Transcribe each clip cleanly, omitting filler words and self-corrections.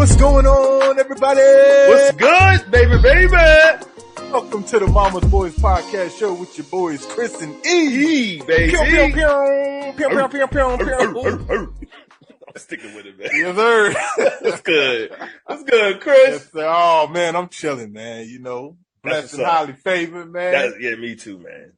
What's going on, everybody? What's good, baby? Welcome to the Mama's Boys Podcast Show with your boys Chris and E. Baby. Pew, pew, pew. Pew, pew, pew, pew, pew. I'm sticking with it, man. Yes, sir. That's good. That's good, Chris. Yes, sir. Oh, man, I'm chilling, man. You know, blessed and highly favored, man. Yeah, me too, man.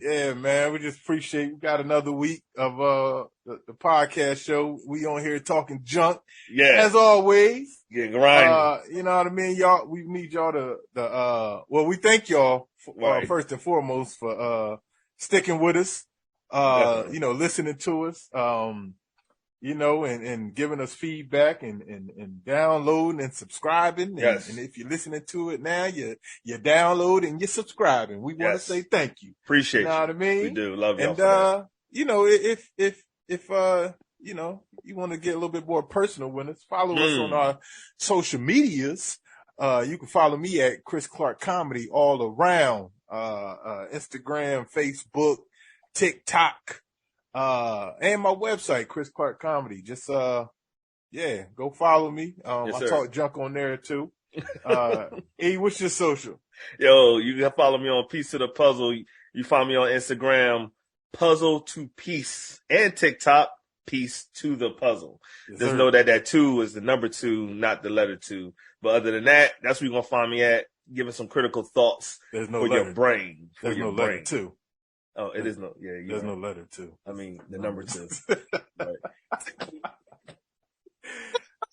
Yeah, man. We just appreciate we got another week of the podcast show. We on here talking junk. Yeah. As always. Getting grinding. You know what I mean? Y'all, we need y'all well, we thank y'all first and foremost for sticking with us, you know, listening to us, you know, and giving us feedback and downloading and subscribing. Yes. And if you're listening to it now, you're downloading and you're subscribing. We want to say thank you. Appreciate you. Know what I mean? We do. Love y'all. And, you know, if you know, you want to get a little bit more personal with us, follow us on our social medias. You can follow me at Chris Clark Comedy all around, Instagram, Facebook, TikTok, and my website, Chris Clark Comedy. Just, go follow me. I talk junk on there too. E, what's your social? Yo, you can follow me on Piece of the Puzzle. You find me on Instagram, Puzzle to Piece, and TikTok, Piece to the Puzzle. Yes, Just sir. know that 2 is the number 2, not the letter 2. But other than that, that's where you're going to find me at, giving some critical thoughts for your brain. There's no letter 2. Oh, it is no. Yeah, there's no letter 2. I mean, the number 2. Right.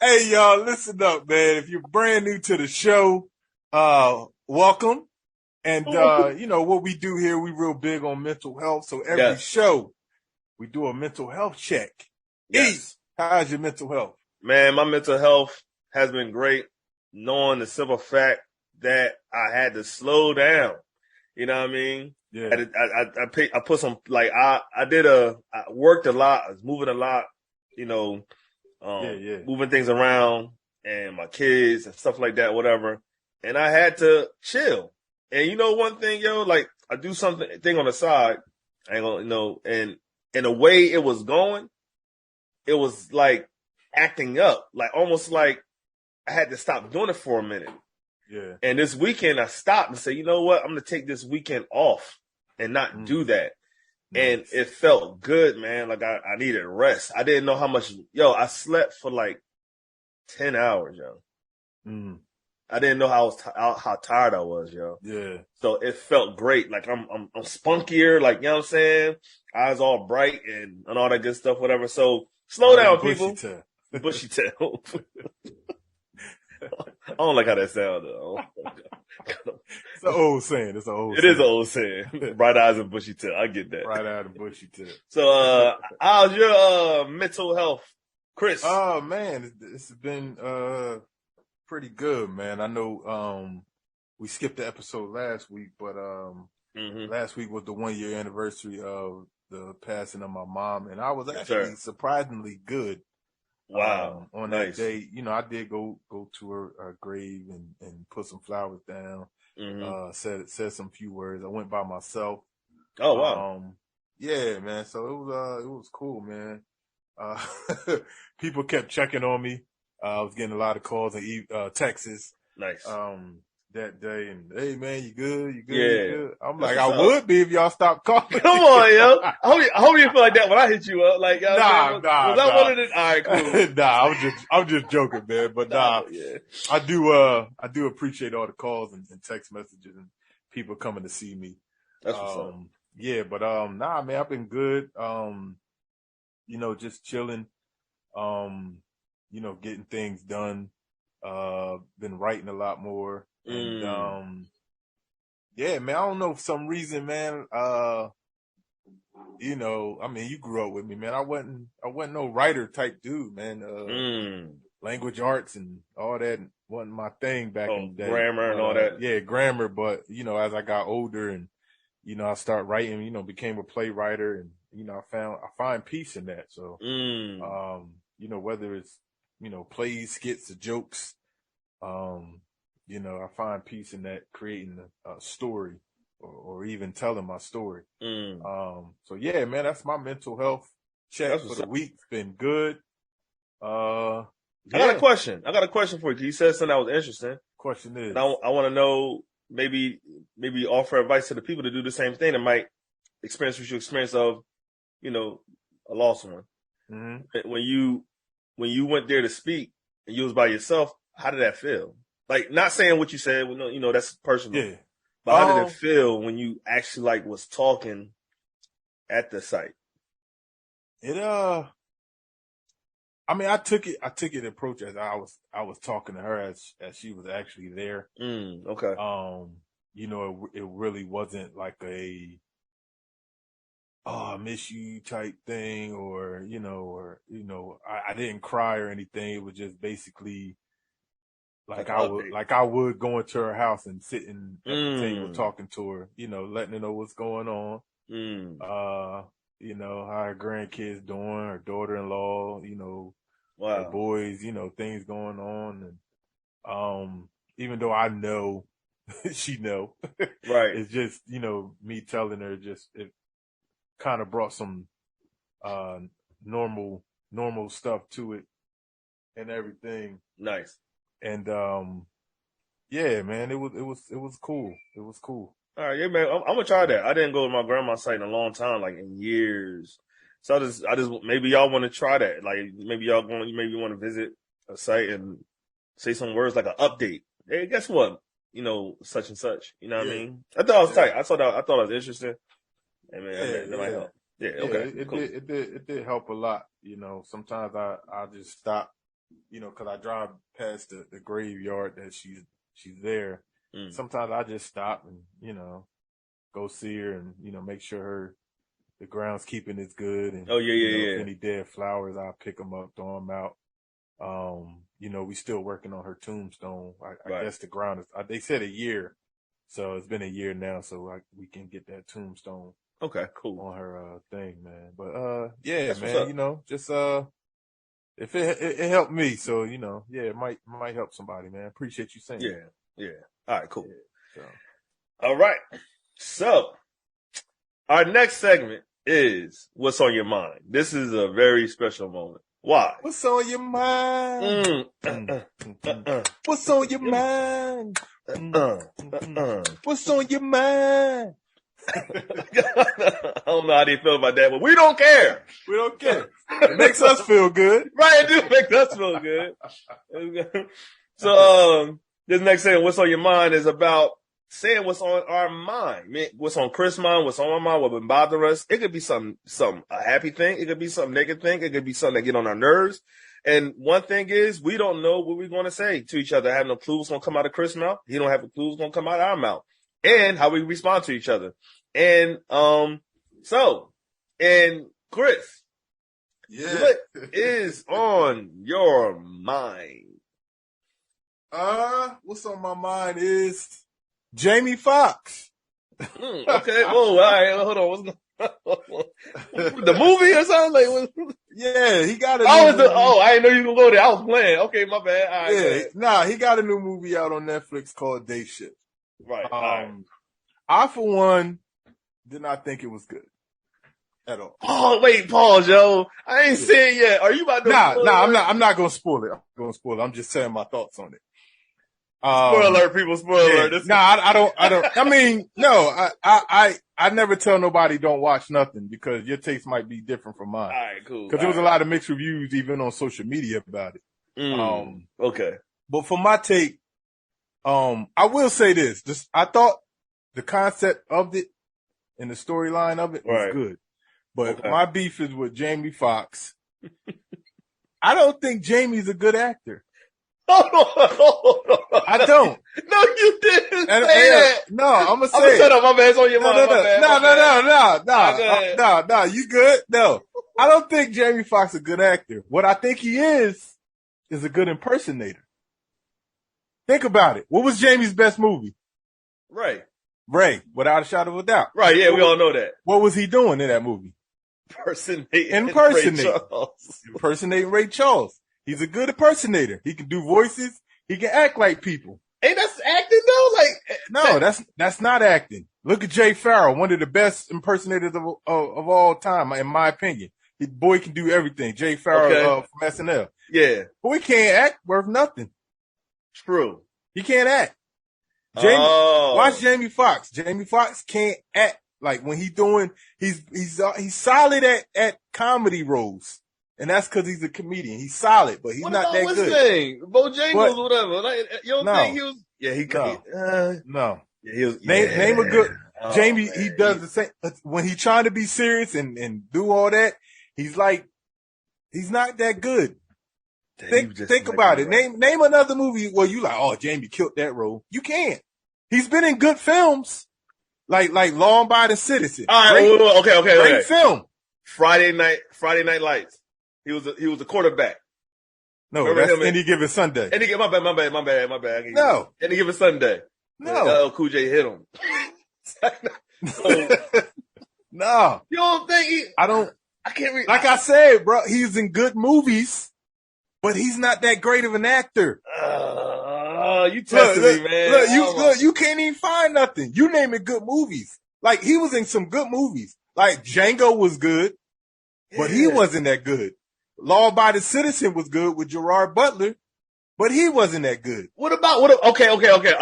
Hey, y'all, listen up, man. If you're brand new to the show, welcome. And, you know, what we do here, we real big on mental health. So every show, we do a mental health check. Yes. E, how's your mental health? Man, my mental health has been great, knowing the simple fact that I had to slow down. You know what I mean? Yeah. I put some, like, I worked a lot. I was moving a lot, you know, moving things around and my kids and stuff like that, whatever. And I had to chill. And you know one thing, yo, like, I do thing on the side, I ain't gonna, you know, and in the way it was going, it was like acting up, like almost like I had to stop doing it for a minute. Yeah. And this weekend I stopped and said, you know what? I'm going to take this weekend off and not do that. Nice. And it felt good, man. Like I needed rest. I didn't know how much, I slept for like 10 hours, yo. Mm. I didn't know how tired I was, yo. Yeah. So it felt great. Like I'm spunkier, like, you know what I'm saying? Eyes all bright and all that good stuff, whatever. So slow down, people. Bushy tail. I don't like how that sounds, though. It's an old saying. It is an old saying. Bright eyes and bushy tail. I get that. Bright eyes and bushy tail. So, how's your mental health, Chris? Oh, man, it's been pretty good, man. I know we skipped the episode last week, but last week was the 1-year anniversary of the passing of my mom, and I was actually surprisingly good. Wow. On that day, you know, I did go to her grave and put some flowers down, said some few words. I went by myself. Oh, wow. Yeah, man. So it was cool, man. People kept checking on me. I was getting a lot of calls and texts. Nice. That day, and hey, man, you good? You good? Yeah. You good? I'm like, I would be if y'all stopped calling. Come on, yo. I hope you feel like that when I hit you up. Like, nah. Was that one of the? All right, cool. Nah, I'm just joking, man. But I do appreciate all the calls and text messages and people coming to see me. That's what's up. Yeah, but nah, man, I've been good. You know, just chilling. You know, getting things done. Been writing a lot more. And, yeah, man, I don't know, for some reason, man, you know, I mean, you grew up with me, man. I wasn't no writer type dude, man. Language arts and all that wasn't my thing back in the day. Grammar and all that. Yeah, grammar. But, you know, as I got older and, you know, I started writing, you know, became a playwright and, you know, I find peace in that. So, you know, whether it's, you know, plays, skits or jokes, you know, I find peace in that, creating a story or even telling my story. So yeah, man, that's my mental health check for the week. It's been good. I got a question. For you. You said something that was interesting. Question is, and I want to know maybe offer advice to the people to do the same thing that might experience what you experience of, a lost one. Mm-hmm. When you went there to speak and you was by yourself, how did that feel? Like, not saying what you said, that's personal. Yeah. But how did it feel when you actually was talking at the site? I took it approach as I was talking to her as she was actually there. Okay. It really wasn't like I miss you type thing, or I didn't cry or anything. It was just basically I would go into her house and sitting at the table talking to her, letting her know what's going on. How her grandkids doing, her daughter-in-law, wow. her boys, things going on. And, even though I know, she know, right. It's just, me telling her it kind of brought some, normal stuff to it and everything. Nice. And, yeah, man, it was cool. It was cool. All right, yeah, man. I'm gonna try that. I didn't go to my grandma's site in a long time, like in years. So I just maybe y'all want to try that. Like maybe y'all want to visit a site and say some words like an update. Hey, guess what? Such and such. You know what I mean? I thought it was tight. I thought it was interesting. And man, that might help. Yeah, okay. Cool. It did help a lot. Sometimes I just stop, because I drive past the graveyard that she's there. Sometimes I just stop and, go see her and, make sure the grounds keeping it good. And, if any dead flowers, I'll pick them up, throw them out. We still working on her tombstone. I guess the ground is, they said a year. So it's been a year now. So we can get that tombstone. Okay, cool. On her, thing, man. But, yeah, that's man, just, if it helped me. So, it might help somebody, man. Appreciate you saying that. Yeah. All right, cool. Yeah, all right. So our next segment is What's on Your Mind. This is a very special moment. Why? What's on your mind? What's on your mind? What's on your mind? I don't know how they feel about that, but we don't care. We don't care. It makes us feel good. Right, it do make us feel good. So, this next segment, What's on Your Mind, is about saying what's on our mind. What's on Chris' mind, what's on my mind, what been bothering us. It could be a happy thing. It could be some negative thing. It could be something that get on our nerves. And one thing is, we don't know what we're going to say to each other. I have no clue what's going to come out of Chris' mouth. He don't have a clue what's going to come out of our mouth. And how we respond to each other. And, Chris. Yeah. What is on your mind? What's on my mind is Jamie Foxx. Okay. Whoa. All right. Hold on. The movie or something? Yeah, he got a new movie. I didn't know you were going to go there. I was playing. Okay, my bad. All right, yeah. He got a new movie out on Netflix called Day Shift. Right. Right. I, for one, did not think it was good at all. Oh, wait, pause, yo. I ain't seen it yet. Are you about to? I'm not going to spoil it. I'm just saying my thoughts on it. Spoiler alert, people. Spoiler alert. I don't. I mean, no. I never tell nobody don't watch nothing because your taste might be different from mine. All right, cool. Because there was a lot of mixed reviews even on social media about it. Okay. But for my take, I will say this. I thought the concept of it and the storyline of it was good. But my beef is with Jamie Foxx. I don't think Jamie's a good actor. I don't. No, you didn't say that. No, I'm gonna say. Shut up, my man's on your mind. No. You good? No, I don't think Jamie Foxx is a good actor. What I think he is a good impersonator. Think about it. What was Jamie's best movie? Ray, without a shadow of a doubt. Right, yeah, we all know that. What was he doing in that movie? Impersonating Ray Charles. He's a good impersonator. He can do voices. He can act like people. Ain't that's acting though? No, that's not acting. Look at Jay Farrell, one of the best impersonators of all time, in my opinion. The boy can do everything. Jay Farrell from SNL. Yeah. Boy can't act worth nothing. True. He can't act. Watch Jamie Foxx. Jamie Foxx can't act. Like when he's solid at comedy roles. And that's because he's a comedian. He's solid, but he's not that good. What's his name? Bojangles, whatever. Like, you don't think he was? Yeah, he could. No. Yeah, he was. Name a good. Jamie, man, he does the same. When he's trying to be serious and do all that, he's not that good. Think about it. Right. Name another movie where you like, oh, Jamie killed that role. You can't. He's been in good films, like Law Abiding Citizen. All right, okay. Great film. Friday Night Lights. He was a quarterback. No, that's Any Given Sunday. My bad. No. Any Given Sunday. No. Cool J hit him. No. You don't think I can't read. Like I said, bro, he's in good movies, but he's not that great of an actor. You tested me, man. Look, you can't even find nothing. You name it good movies. Like, he was in some good movies. Like, Django was good, but he wasn't that good. Law Abiding Citizen was good with Gerard Butler, but he wasn't that good. Okay. All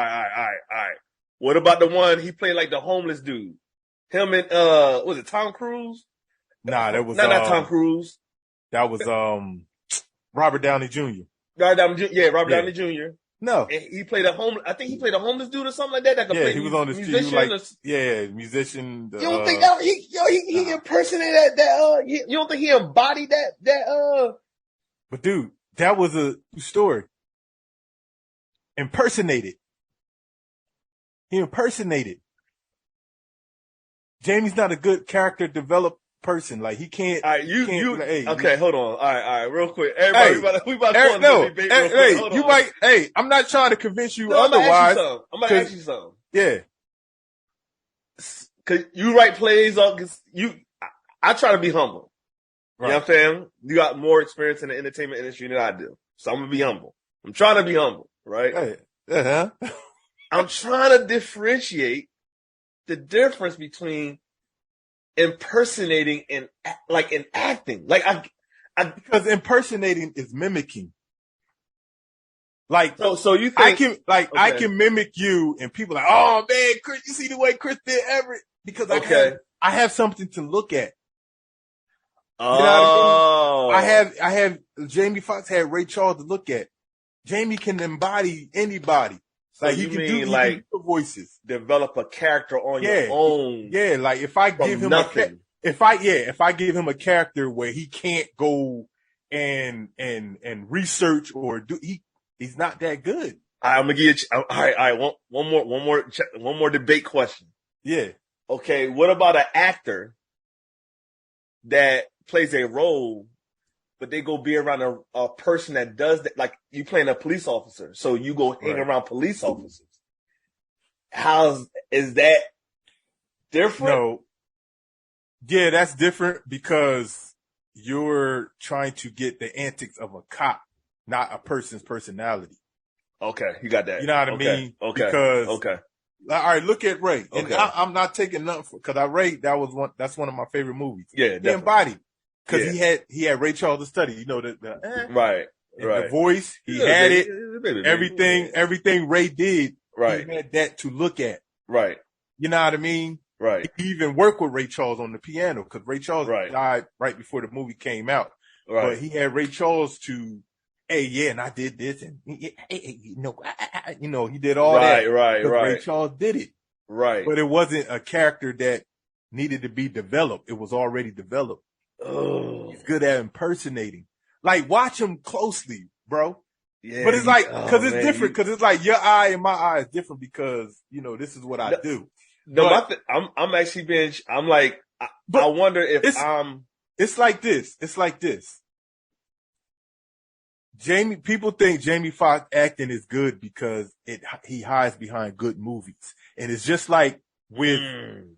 right. What about the one he played like the homeless dude? Him and was it Tom Cruise? Nah, that was not Tom Cruise. That was Robert Downey Jr. Robert Downey Jr. No, and he played I think he played a homeless dude or something like that. He was on the street. Musician. You don't think that he impersonated that? You don't think he embodied that? But dude, that was a story. Impersonated. He impersonated. Jamie's not a good character developed person. Like, he can't. All right, okay, hold on. All right, real quick. Everybody, we about to go on debate real quick. I'm not trying to convince you otherwise. I'm gonna ask you something. Yeah. Cause you write plays I try to be humble. Right. You know what I'm saying? You got more experience in the entertainment industry than I do. So I'm gonna be humble. I'm trying to be humble, right? Hey. I'm trying to differentiate the difference between impersonating and acting. Like because impersonating is mimicking. Like, so you think I can mimic you, and people are like, oh man, Chris, you see the way Chris did Everett? Because I have something to look at. You know what I mean? I have Jamie Foxx had Ray Charles to look at. Jamie can embody anybody. So like, he can do voices. Develop a character on your own. Yeah, like if I give him if I give him a character where he can't go and research or do he's not that good. I'm gonna give you all right. One more debate question. Yeah. Okay. What about an actor that plays a role, but they go be around a person that does that? Like, you playing a police officer, so you go hang around police officers. Is that different? No. Yeah, that's different because you're trying to get the antics of a cop, not a person's personality. Okay, you got that. You know what I mean? Okay. Because all right, look at Ray. And I'm not taking nothing because Ray, that's one of my favorite movies. Yeah, he embodied because he had Ray Charles to study. You know right. The voice, he had it. Everything Ray did, right. He had that to look at. Right. You know what I mean? Right. He even worked with Ray Charles on the piano because Ray Charles died right before the movie came out. Right. But he had Ray Charles to, and I did this, and he did all that. Right. Ray Charles did it. Right. But it wasn't a character that needed to be developed. It was already developed. Oh. He's good at impersonating. Like, watch him closely, bro. Yeah. But it's like, cause it's different, cause it's like your eye and my eye is different because, this is what I do. No, I'm actually being, I'm like, I wonder if it's like this. It's like this. People think Jamie Foxx acting is good because he hides behind good movies. And it's just like with,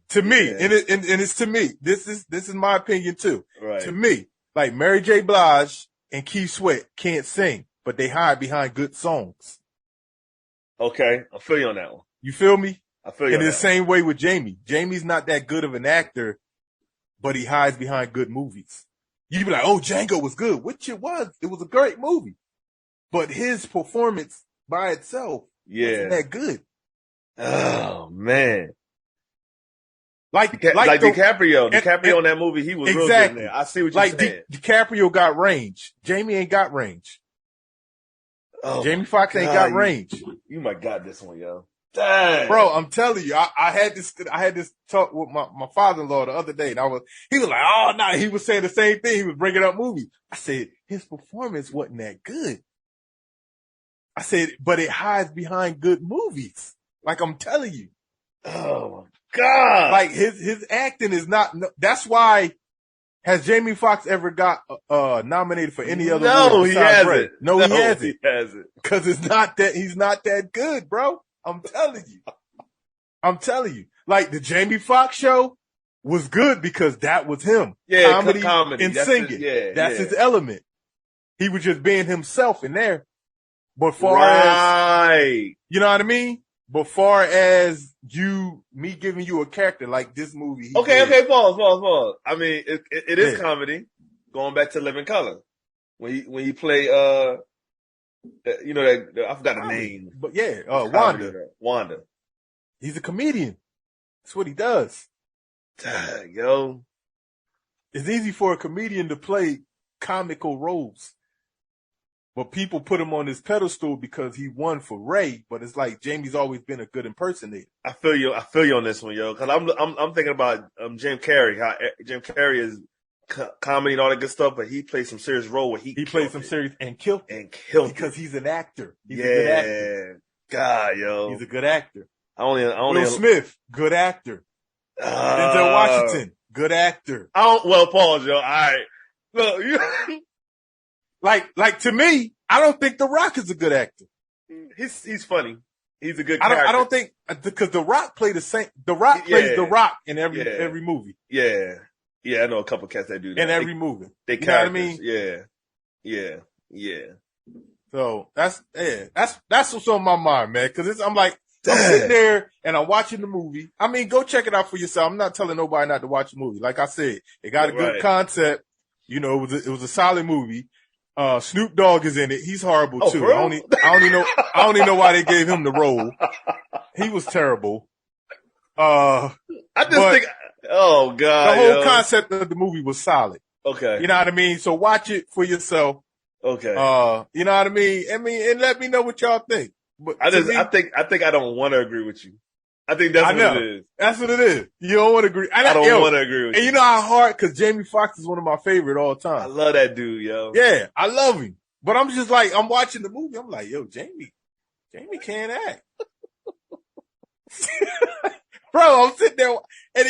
to me, and it's to me, this is my opinion too. Right. To me, like Mary J. Blige and Keith Sweat can't sing, but they hide behind good songs. Okay. I feel you on that one. You feel me? I feel you. In the same way with Jamie. Jamie's not that good of an actor, but he hides behind good movies. You'd be like, oh, Django was good, which it was. It was a great movie. But his performance by itself wasn't that good. Oh, man. Like DiCaprio. DiCaprio in that movie, he was real good in there. I see what you're saying. DiCaprio got range. Jamie ain't got range. Oh, Jamie Foxx ain't got range. You might got this one, yo. Dang. Bro, I'm telling you, I had this talk with my father-in-law the other day, and he was like, oh no, he was saying the same thing. He was bringing up movies. I said, his performance wasn't that good. I said, but it hides behind good movies. Like I'm telling you. Oh my God. Like his acting is not, that's why, has Jamie Foxx ever got nominated for any other movie? He hasn't. No, he hasn't. He hasn't. Cause he's not that good, bro. I'm telling you. Like the Jamie Foxx show was good because that was him. Yeah, comedy and singing. That's his element. He was just being himself in there. But far as, you know what I mean? But far as me giving you a character like this movie. Okay, pause. I mean, it is comedy. Going back to Living Color. When he play, you know, I forgot the name. But yeah, Wanda. He's a comedian. That's what he does. Yo. It's easy for a comedian to play comical roles. But people put him on this pedestal because he won for Ray. But it's like Jamie's always been a good impersonator. I feel you on this one, yo. Because I'm thinking about Jim Carrey. How Jim Carrey is comedy and all that good stuff, but he plays some serious role where he played some serious and killed because he's an actor. He's a good actor. God, yo, he's a good actor. Will Smith, good actor. Denzel Washington, good actor. Pause, yo. All right, look, like to me, I don't think The Rock is a good actor. He's funny. He's a good character. I don't think because The Rock played the same. The Rock plays The Rock in every movie. Yeah, I know a couple cats that do that. In every movie. They you know what I mean? Yeah. So that's what's on my mind, man. Cause I'm sitting there and I'm watching the movie. I mean, go check it out for yourself. I'm not telling nobody not to watch the movie. Like I said, it got a good concept. You know, it was a solid movie. Snoop Dogg is in it. He's horrible too. I only know why they gave him the role. He was terrible. I just think, oh God. The whole concept of the movie was solid. Okay. You know what I mean? So watch it for yourself. Okay. You know what I mean? And let me know what y'all think. But I think I don't want to agree with you. I think that's what it is. That's what it is. You don't want to agree. I don't want to agree with you. And you know how hard, cause Jamie Foxx is one of my favorite all time. I love that dude, yo. Yeah, I love him. But I'm just like, I'm watching the movie. I'm like, yo, Jamie can't act. Bro, I'm sitting there and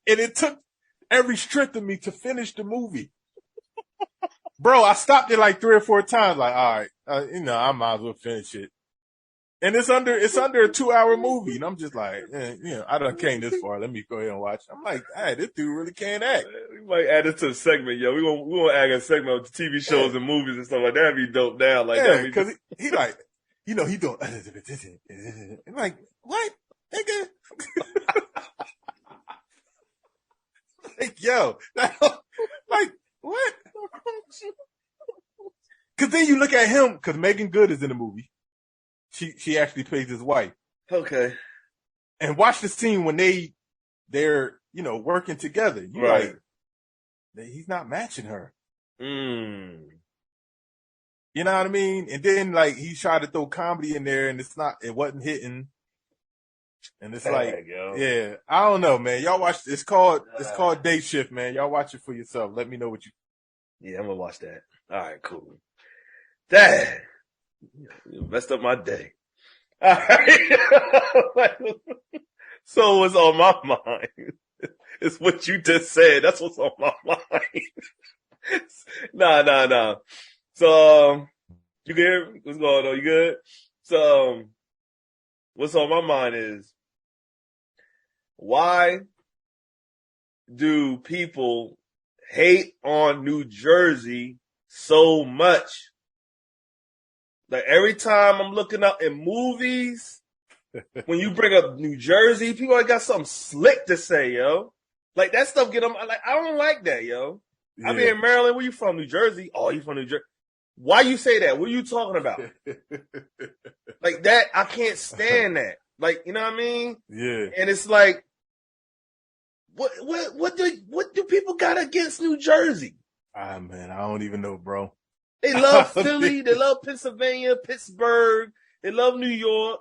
and it took every strength of me to finish the movie. Bro, I stopped it like 3 or 4 times. Like, all right, I might as well finish it. And it's under a 2-hour movie. And I'm just like, I done came this far. Let me go ahead and watch it. I'm like, hey, this dude really can't act. We might add it to a segment, yo. We gonna add a segment of TV shows and movies and stuff like that. That'd be dope down. Like that. Cause he like, he doing, I'm like, what? Nigga? Like, yo, like, what? Cause then you look at him, cause Megan Good is in the movie. She actually plays his wife. Okay. And watch the scene when they're working together. You right. Like, he's not matching her. Mm. You know what I mean? And then like he tried to throw comedy in there and it wasn't hitting. And it's yeah, I don't know, man. Y'all watch, it's called Day Shift, man. Y'all watch it for yourself. Let me know what you. Yeah, I'm gonna watch that. All right, cool. Dang. You messed up my day. All right. So what's on my mind? It's what you just said. That's what's on my mind. Nah. So, you good? What's going on? You good? So, what's on my mind is, why do people hate on New Jersey so much? Like every time I'm looking up in movies, when you bring up New Jersey, people got something slick to say, yo. Like that stuff get them. Like I don't like that, yo. Yeah. I be in Maryland. Where you from? New Jersey? Oh, you from New Jersey? Why you say that? What are you talking about? Like that, I can't stand that. Like, you know what I mean? Yeah. And it's like, what do people got against New Jersey? Ah, man, I don't even know, bro. They love Philly. They love Pennsylvania, Pittsburgh. They love New York.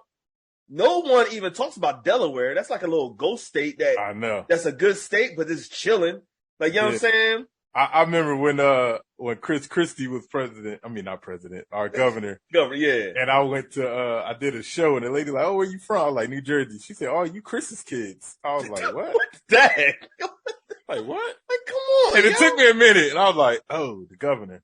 No one even talks about Delaware. That's like a little ghost state that I know. That's a good state, but it's chilling. Like, you know what I'm saying? I remember when Chris Christie was president. I mean, not president, our governor. Governor, yeah. And I went to, I did a show, and the lady like, "Oh, where you from?" I was like, "New Jersey." She said, "Oh, you Chris's kids." I was like, "What? What's that?" Like, what? Like, come on. And it took me a minute, and I was like, "Oh, the governor."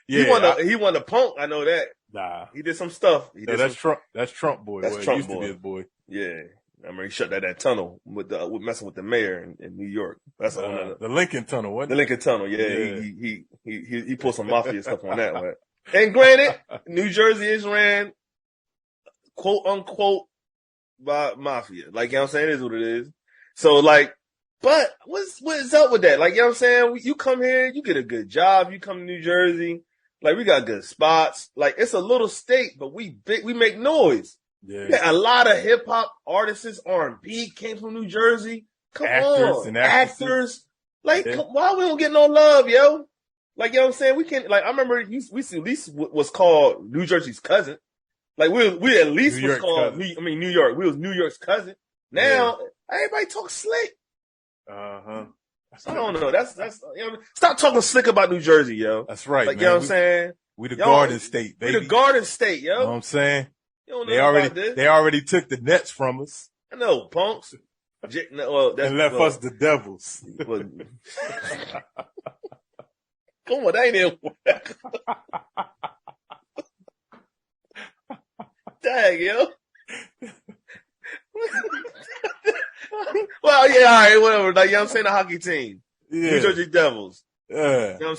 Yeah, he won the punk. I know that. Nah, he did some stuff. That's Trump. That's Trump boy. That's Trump used boy. To be his boy. Yeah. I remember he shut that tunnel with messing with the mayor in New York. That's the Lincoln Tunnel, wasn't it? The Lincoln Tunnel, yeah. He pulled some mafia stuff on that one. And granted, New Jersey is ran, quote unquote, by mafia. Like, you know what I'm saying? It is what it is. So, like, but what is up with that? Like, you know what I'm saying? You come here, you get a good job. You come to New Jersey, like, we got good spots. Like, it's a little state, but we make noise. Yeah, a lot of hip hop artists, R&B came from New Jersey. Come on, actors. Like, why we don't get no love, yo? Like, you know what I'm saying? We can't. Like, I remember we at least was called New Jersey's cousin. Like, we at least was called. New York. We was New York's cousin. Now everybody talk slick. I don't know. That's you know what I mean? Stop talking slick about New Jersey, yo. That's right. Like, man. you know what I'm saying? We the Garden State, baby. We the Garden State, yo. You know what I'm saying? They already took the Nets from us. I know, punks. And left us the Devils. Come on, that ain't it. Dang, yo. Well, yeah, all right, whatever. Like, you know what I'm saying? The hockey team. Yeah. New Jersey Devils. Yeah. You know what I'm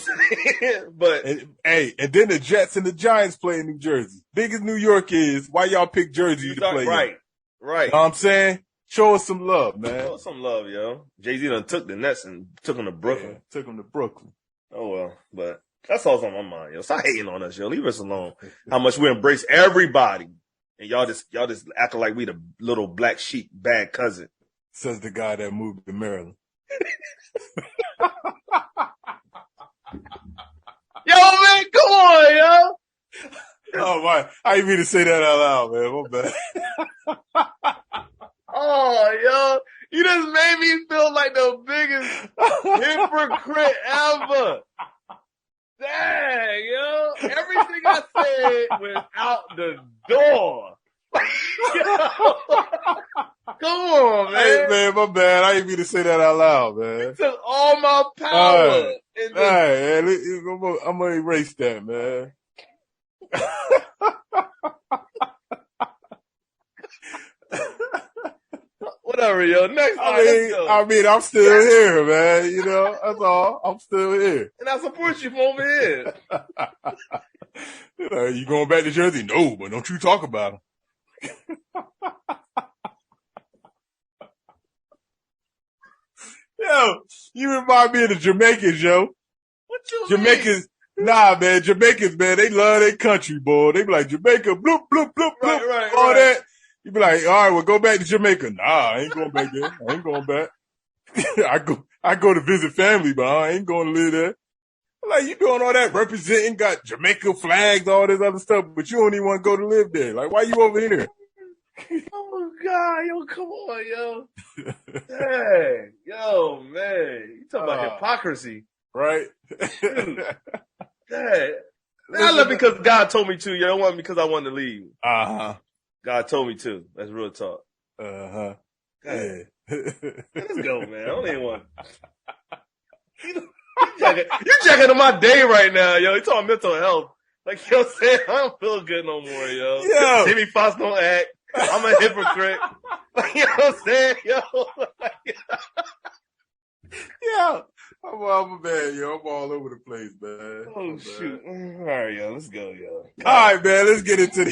saying? But and then the Jets and the Giants play in New Jersey. Big as New York is, why y'all pick Jersey to play? Right. You know what I'm saying? Show us some love, man. Show us some love, yo. Jay-Z done took the Nets and took them to Brooklyn. Yeah, took them to Brooklyn. Oh, well. But that's all's on my mind, yo. Stop hating on us, yo. Leave us alone. How much we embrace everybody. And y'all just acting like we the little black sheep bad cousin. Says the guy that moved to Maryland. Yo, man, come on, yo. Oh, my. I didn't mean to say that out loud, man. My bad. Oh, yo. You just made me feel like the biggest hypocrite ever. Dang, yo. Everything I said went out the door. Come on, man. Hey, man, my bad. I didn't mean to say that out loud, man. You took all my power. Hey, man, I'm going to erase that, man. Whatever, yo. Next time, I'm still here, man. You know, that's all. I'm still here. And I support you from over here. You going back to Jersey? No, but don't you talk about them. Yo, you remind me of the Jamaicans, yo. What you Jamaicans, nah, man. Jamaicans, man, they love their country, boy. They be like, Jamaica, bloop, bloop, bloop, bloop, all that. You be like, all right, well, go back to Jamaica. Nah, I ain't going back there. I ain't going back. I go to visit family, but I ain't going to live there. Like, you doing all that representing, got Jamaica flags, all this other stuff, but you don't even want to go to live there. Like, why you over here? Oh, God, yo, come on, yo. Dang, yo, man. You talking about hypocrisy. Right? Dude. Dang. I left because God told me to, yo. It wasn't because I wanted to leave. Uh-huh. God told me to. That's real talk. Uh-huh. Yeah. Let's go, man. I don't even want. You checking on my day right now, yo. You talking mental health. Like, yo, saying I don't feel good no more, yo. Yo. Jimmy Fox don't act. I'm a hypocrite. Like, you know what I'm saying, yo? Yeah. I'm a man, yo. I'm all over the place, man. Oh, shoot. All right, yo. Let's go, yo. All right, man. Let's get into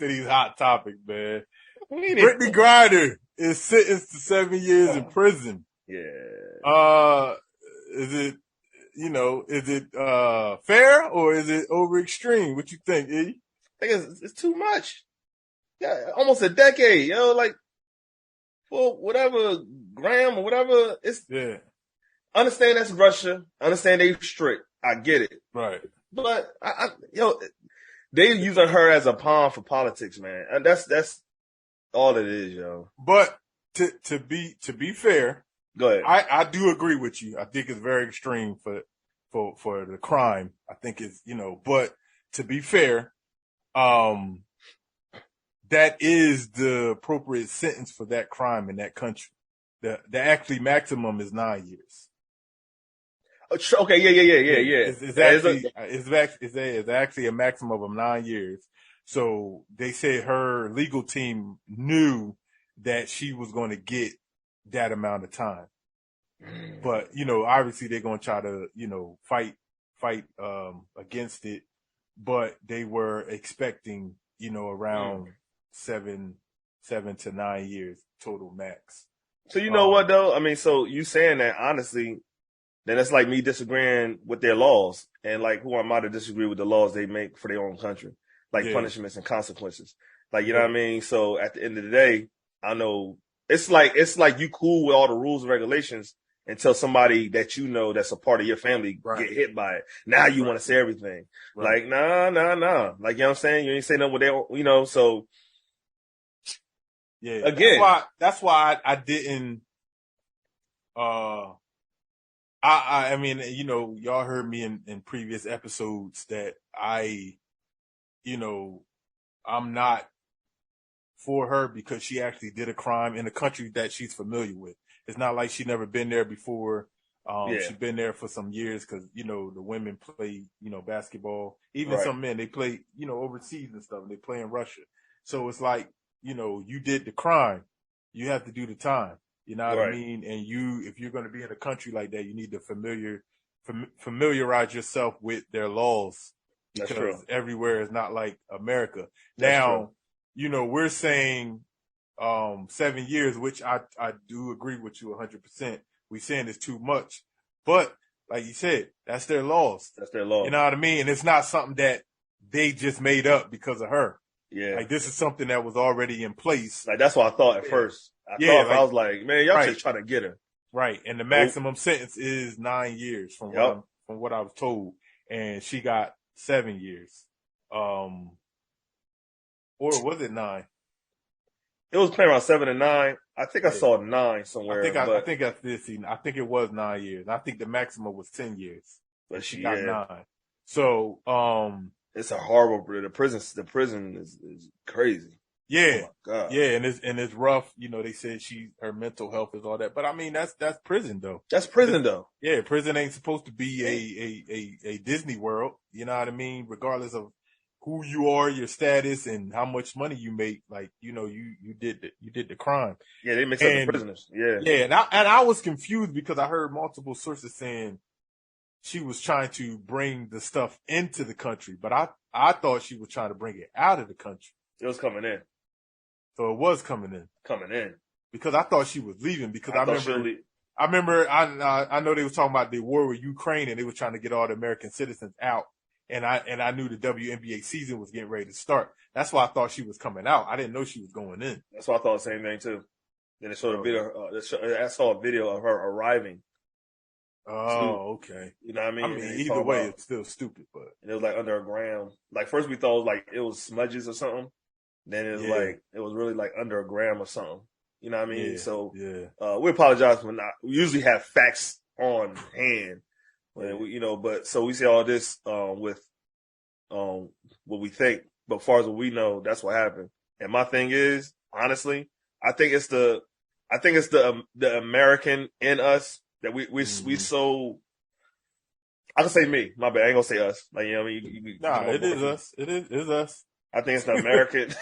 these hot topics, man. Brittney Griner is sentenced to 7 years in prison. Yeah. Is it, fair or is it over extreme? What you think, E? I think it's too much. Yeah, almost a decade, yo. Like, for whatever gram or whatever, it's understand that's Russia. Understand they strict. I get it. Right. But they using her as a pawn for politics, man. And that's all it is, yo. But to be fair, go ahead. I do agree with you. I think it's very extreme for the crime. I think it's, but to be fair, that is the appropriate sentence for that crime in that country. The actually maximum is 9 years. Okay, yeah. It's actually a maximum of 9 years. So they said her legal team knew that she was going to get that amount of time. But, obviously they're going to try to, fight against it. But they were expecting, around 7 to 9 years total max. So you know what though? I mean, so you saying that honestly, then that's like me disagreeing with their laws. And like, who am I to disagree with the laws they make for their own country? Like punishments and consequences. Like, you know what I mean? So at the end of the day, I know it's like you cool with all the rules and regulations until somebody that you know that's a part of your family get hit by it. Now you want to say everything. Right. Like, nah. Like, you know what I'm saying? You ain't say nothing with their, so. Yeah. Again. That's why I didn't, I mean, y'all heard me in previous episodes that I'm not for her because she actually did a crime in a country that she's familiar with. It's not like she never been there before. She's been there for some years because, the women play, basketball. Even some men, they play, overseas and stuff. They play in Russia. So it's like, you did the crime. You have to do the time. You know what I mean? And if you're going to be in a country like that, you need to familiarize yourself with their laws because everywhere is not like America. Now, we're saying 7 years, which I do agree with you 100%. We're saying it's too much. But like you said, that's their laws. That's their law. You know what I mean? And it's not something that they just made up because of her. Yeah. Like this is something that was already in place. Like that's what I thought at first. I was like, man, y'all just trying to get her. Right. And the maximum sentence is 9 years from what I was told. And she got 7 years. Or was it 9? It was playing around 7 and 9. I think I saw 9 somewhere. I think it was 9 years. I think the maximum was 10 years. But she got 9. So, it's a horrible. The prison is crazy. Yeah. Oh my God. Yeah, and it's rough. They said her mental health is all that. But I mean that's prison though. That's prison though. Yeah, prison ain't supposed to be a Disney World. You know what I mean? Regardless of who you are, your status, and how much money you make, like you did the crime. Yeah, they mix up the prisoners. Yeah, yeah, and I was confused because I heard multiple sources saying she was trying to bring the stuff into the country, but I thought she was trying to bring it out of the country. It was coming in. So it was coming in. Coming in. Because I thought she was leaving because I remember I know they was talking about the war with Ukraine and they were trying to get all the American citizens out. And I knew the WNBA season was getting ready to start. That's why I thought she was coming out. I didn't know she was going in. That's why I thought the same thing too. Then they showed a video. I saw a video of her arriving. Oh, okay. You know what I mean? I mean, either way, it's still stupid, but it was like under a gram. Like first we thought it was smudges or something. Then it was it was really like under a gram or something. You know what I mean? Yeah, so we apologize for not. We usually have facts on hand, and but so we say all this with what we think, but as far as what we know, that's what happened. And my thing is, honestly, I think it's the American in us that we so. I can say me. My bad. I ain't gonna say us. Like what I mean. It is us. It is us. I think it's the American.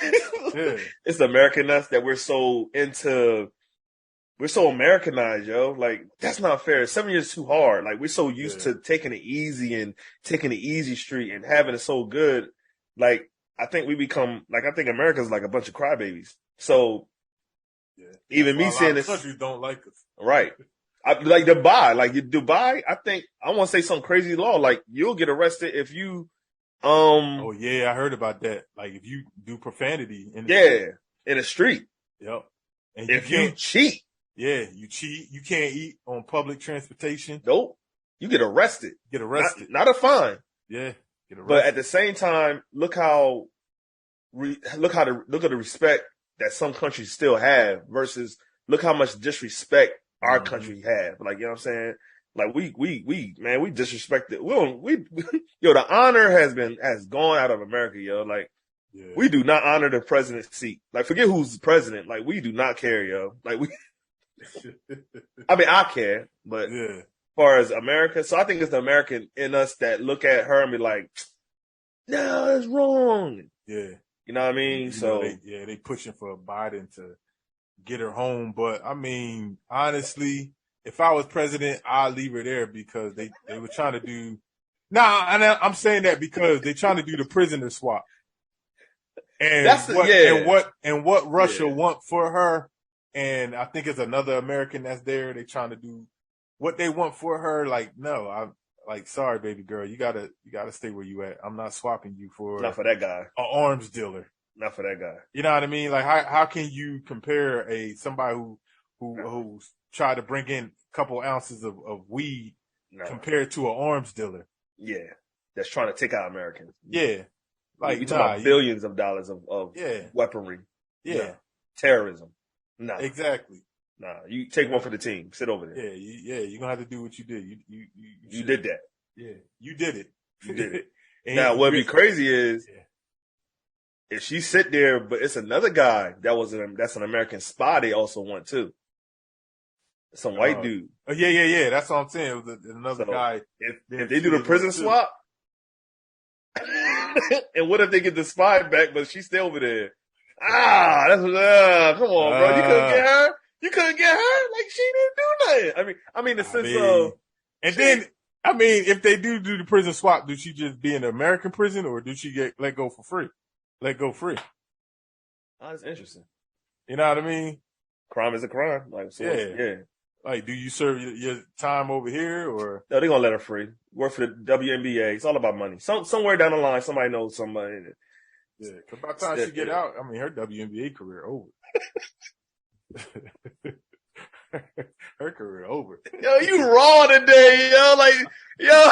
It's the American us that we're so Americanized, yo. Like that's not fair. 7 years is too hard. Like we're so used to taking it easy and taking the easy street and having it so good. Like I think we become I think America's like a bunch of crybabies. So Yeah. Even me saying this, countries don't like us. Right. Like Dubai, I think I want to say some crazy law. Like you'll get arrested if you, Oh yeah, I heard about that. Like if you do profanity in the street. Yep. And if you cheat. Yeah, you cheat. You can't eat on public transportation. Nope. You get arrested. Not a fine. Yeah. Get arrested. But at the same time, look at the respect that some countries still have versus look how much disrespect our country have. Like, you know what I'm saying? Like we disrespected. Yo, the honor has gone out of America, yo. Like, we do not honor the president's seat. Like, forget who's president. Like, we do not care, yo. Like, I mean, I care, but as far as America, so I think it's the American in us that look at her and be like, no, that's wrong. Yeah. You know what I mean? They pushing for Biden to get her home. But I mean, honestly, if I was president, I'd leave her there because they were trying to do. I'm saying that because they're trying to do the prisoner swap. And what Russia want for her, and I think it's another American that's there. They're trying to do what they want for her. Like, no, I'm like, sorry, baby girl, you gotta stay where you at. I'm not swapping you for not for that guy, an arms dealer. Not for that guy. You know what I mean? Like, how can you compare somebody who tried to bring in a couple ounces of weed compared to an arms dealer? Yeah, that's trying to take out Americans. Yeah. Like, you talking about billions of dollars of weaponry. Yeah. Terrorism. No. Exactly. Nah, you take one for the team. Sit over there. Yeah, you're gonna have to do what you did. You did that. Yeah, you did it. You did it. Now, what'd be crazy is if she sit there, but it's another guy that's an American spy they also want too. Some white dude. Oh yeah. That's what I'm saying. It was another guy. If they do the prison swap, and what if they get the spy back, but she's still over there? Come on, bro. You couldn't get her. You couldn't get her. Like, she didn't do nothing. I mean, the sense of. And then, I mean, if they do the prison swap, do she just be in an American prison, or do she get let go for free? Let go free. Oh, that's interesting. You know what I mean? Crime is a crime. Like, so yeah. Like, do you serve your time over here, or? No, they're gonna let her free. Work for the WNBA. It's all about money. Somewhere down the line, somebody knows somebody. Yeah, because by the time she get out, I mean, her WNBA career over. Her career over. Yo, you raw today, yo. Like, yo.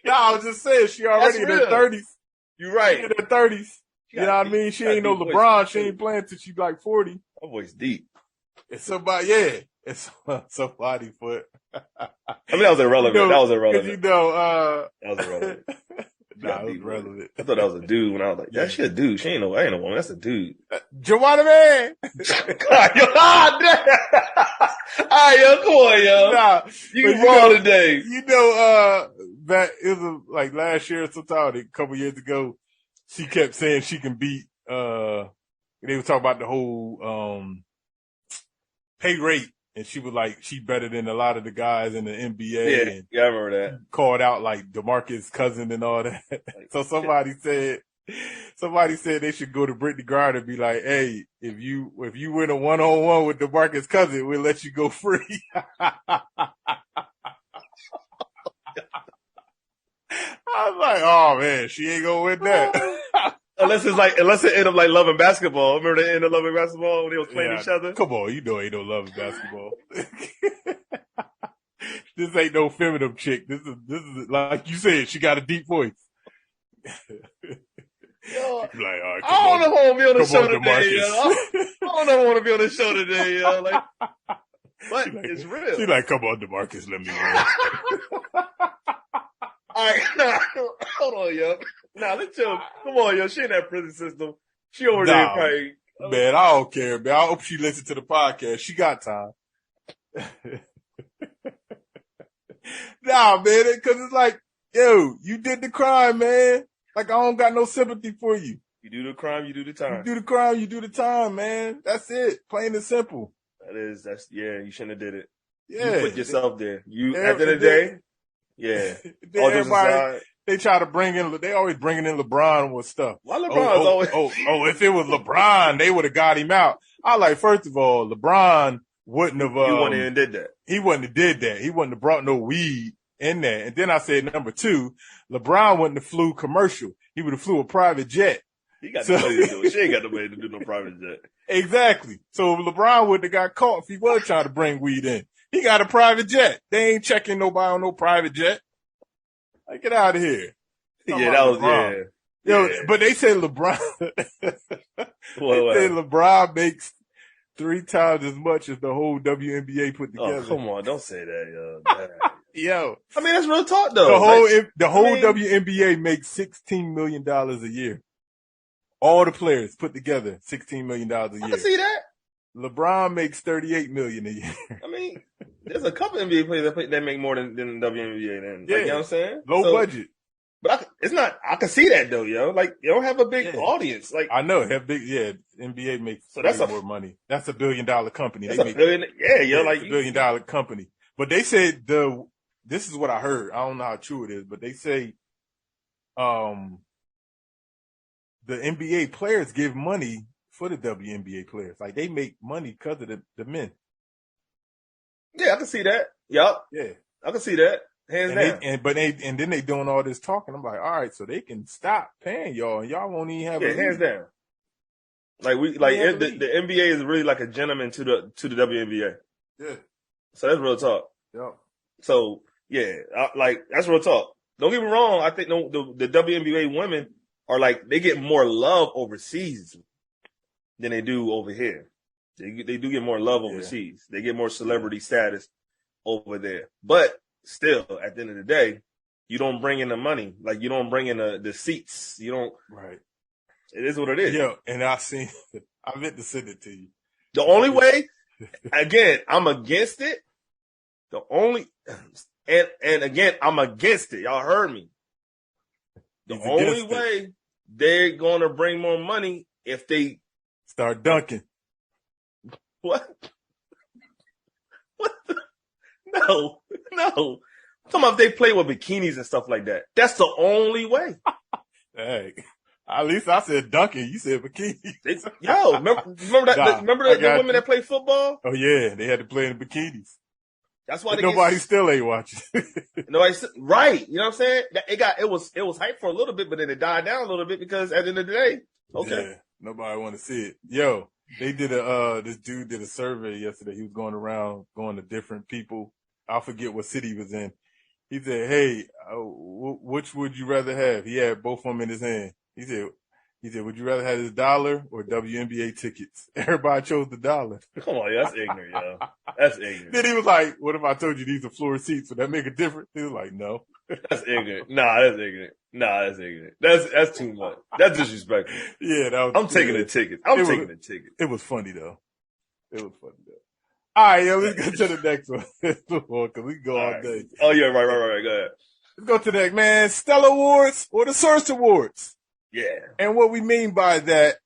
No, I was just saying, she already in her 30s. You're right. She in her 30s. You know what I mean? She ain't no LeBron. She ain't playing till she's like 40. Her voice deep. It's somebody, It's somebody foot. I mean, that was irrelevant. That was irrelevant. That was irrelevant. Nah, it was relevant. I thought that was a dude when I was like, yeah, she a dude. She ain't a woman. That's a dude. Joanna Man. Alright, yo, come on, yo. Nah, you wrong today. You know, that it was like last year or sometime, a couple years ago, she kept saying she can beat, they were talking about the whole, pay rate. And she was like, she better than a lot of the guys in the NBA. Yeah, I remember that. Called out like DeMarcus Cousins and all that. So somebody said they should go to Brittney Griner and be like, hey, if you win a 1-on-1 with DeMarcus Cousins, we'll let you go free. I was like, oh man, she ain't gonna win that. Unless it end up like Love and Basketball. Remember the end of Love and Basketball when they was playing each other? Come on, you know ain't no Love and Basketball. This ain't no feminine chick. This is like you said, she got a deep voice. Yo, like, all right, I don't know if I want to be on the show today, yo. I don't know if I want to be on the show today, yo. Like, but it's real. She like, come on, DeMarcus, let me win. All right, hold on, yo. Let's chill. Come on, yo. She in that prison system. She over there probably. Man, I don't care, man. I hope she listens to the podcast. She got time. Nah, man, because it's like, yo, you did the crime, man. Like, I don't got no sympathy for you. You do the crime, you do the time. You do the crime, you do the time, man. That's it. Plain and simple. You shouldn't have did it. Yeah. You put yourself there. At the end of the day, yeah. Everybody, they try to they always bringing in LeBron with stuff. Why LeBron's always? If it was LeBron, they would have got him out. I like, first of all, LeBron wouldn't have. He wouldn't even did that. He wouldn't have did that. He wouldn't have brought no weed in there. And then I said, number two, LeBron wouldn't have flew commercial. He would have flew a private jet. He got the money to do it. She ain't got the money to do no private jet. Exactly. So LeBron wouldn't have got caught if he was trying to bring weed in. He got a private jet. They ain't checking nobody on no private jet. Like, get out of here. Yeah, that was LeBron. Yo, but they say LeBron. They say LeBron makes 3 times as much as the whole WNBA put together. Oh, come on, don't say that, yo. Yo, I mean, that's real talk, though. The whole WNBA makes $16 million a year. All the players put together, $16 million a year. I can see that. LeBron makes $38 million a year. I mean, there's a couple NBA players that make more than the WNBA. Then, yeah, like, you know what I'm saying? Low budget. But it's not. I can see that though, yo. Like, you don't have a big audience. Like, I know, have big. Yeah, NBA makes more money. That's $1 billion company. That's $1 billion. Yeah, yo, like $1 billion company. But they said this is what I heard. I don't know how true it is, but they say, the NBA players give money for the WNBA players. Like, they make money because of the men. Yeah, I can see that. Yup. Yeah, I can see that. Hands down. And then they doing all this talking. I'm like, all right, so they can stop paying y'all, and y'all won't even have hands down. Like the NBA is really like a gentleman to the WNBA. Yeah. So that's real talk. Yeah. So yeah, that's real talk. Don't get me wrong. I think the WNBA women are like, they get more love overseas than they do over here. They do get more love overseas. They get more celebrity status over there. But still, at the end of the day, you don't bring in the money. Like, you don't bring in the seats. You don't. Right. It is what it is. Yeah, and I meant to send it to you. The only way, again, I'm against it. And again, I'm against it. Y'all heard me. The only way they're going to bring more money if they start dunking. What? What? No. I'm talking about if they play with bikinis and stuff like that. That's the only way. Hey, at least I said dunking. You said bikini. Remember that? Remember the women that play football? Oh yeah, they had to play in the bikinis. That's why nobody still ain't watching. Right? You know what I'm saying? It was hype for a little bit, but then it died down a little bit because at the end of the day, yeah, nobody want to see it. Yo, they did this dude did a survey yesterday. He was going around going to different people. I forget what city he was in. He said, "Hey, which would you rather have?" He had both of them in his hand. He said, "Would you rather have this dollar or WNBA tickets?" Everybody chose the dollar. Come on, that's ignorant, yo. That's ignorant. Then he was like, "What if I told you these are floor seats? Would that make a difference?" He was like, "No." That's ignorant. That's ignorant. That's too much. That's disrespectful. Yeah, I'm taking the ticket. It was funny though. All right, yo, let's go to the next one. Because we can go all day. Oh, yeah, right. Go ahead. Let's go to the next, man. Stella Awards or the Source Awards. Yeah. And what we mean by that,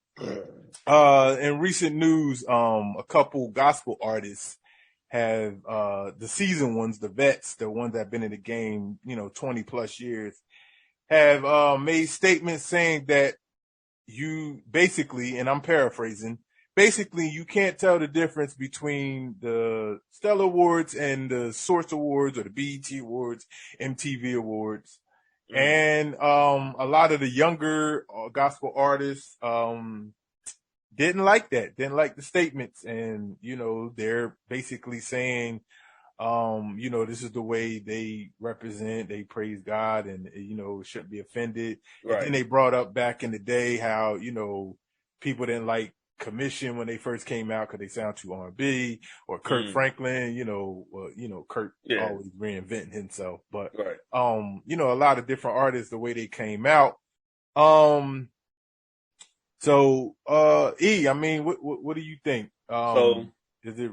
in recent news, a couple gospel artists have, the seasoned ones, the vets, the ones that have been in the game, 20 plus years, have, made statements saying that you basically, and I'm paraphrasing, basically, you can't tell the difference between the Stella Awards and the Source Awards or the BET Awards, MTV Awards. Mm. And a lot of the younger gospel artists didn't like that, didn't like the statements. And, they're basically saying, this is the way they represent, they praise God and, shouldn't be offended. Right. And then they brought up back in the day how, people didn't like Commission when they first came out because they sound too R&B, or Kirk Franklin, Kirk always reinventing himself. But, a lot of different artists, the way they came out. So, I mean, what do you think? Is it?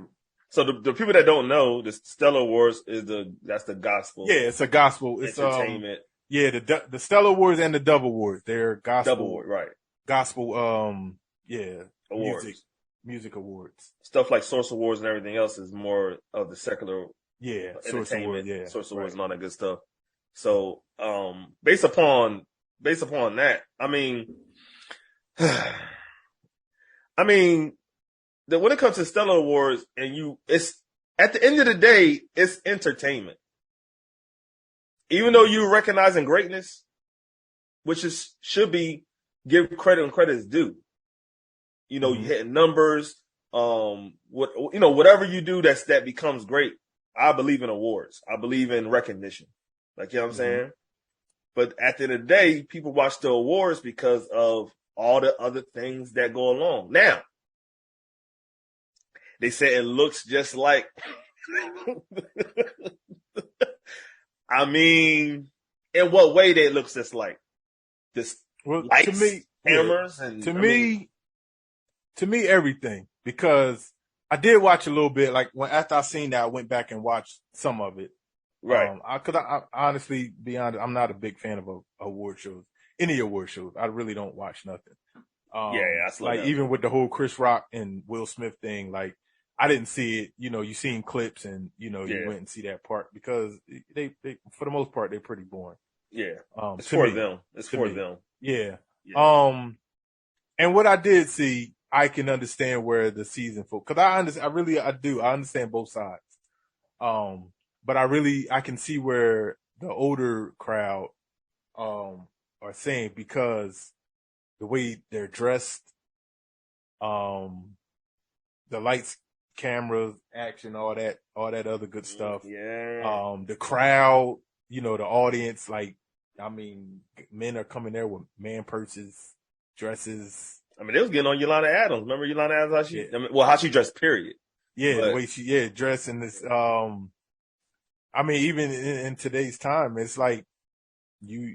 So the people that don't know, the Stella Awards that's the gospel. Yeah, it's a gospel. It's entertainment. The Stella Awards and the Dove Awards. They're gospel. Dove Award, right? Gospel. Awards. Music awards. Stuff like Source Awards and everything else is more of the secular. Yeah, Source Awards. Source Awards and all that good stuff. So, based upon that, I mean, the when it comes to Stellar Awards, it's at the end of the day, it's entertainment. Even though you're recognizing greatness, which should be give credit when credit is due. You know, you hitting numbers, whatever you do that becomes great. I believe in awards. I believe in recognition. Like, you know what I'm saying? But at the end of the day, people watch the awards because of all the other things that go along. Now, they say it looks just like. I mean, in what way it looks just like? This lights, to me, cameras, and to me, everything. Because I did watch a little bit. Like after I seen that, I went back and watched some of it. Right. Because I honestly, be honest, I'm not a big fan of award shows. Any award shows, I really don't watch nothing. Even with the whole Chris Rock and Will Smith thing, like I didn't see it. You know, you seen clips and you went and see that part because they for the most part they're pretty boring. Yeah. It's for them. It's for them. Yeah. And what I did see, I can understand where the season for, because I understand both sides. But I can see where the older crowd are saying, because the way they're dressed, the lights, cameras, action, all that other good stuff. Yeah. The crowd, the audience, like, I mean, men are coming there with man purses, dresses. I mean, they was getting on Yolanda Adams. Remember Yolanda Adams? How she dressed, period. Yeah, the way she dressed in this. I mean, even in today's time, it's like you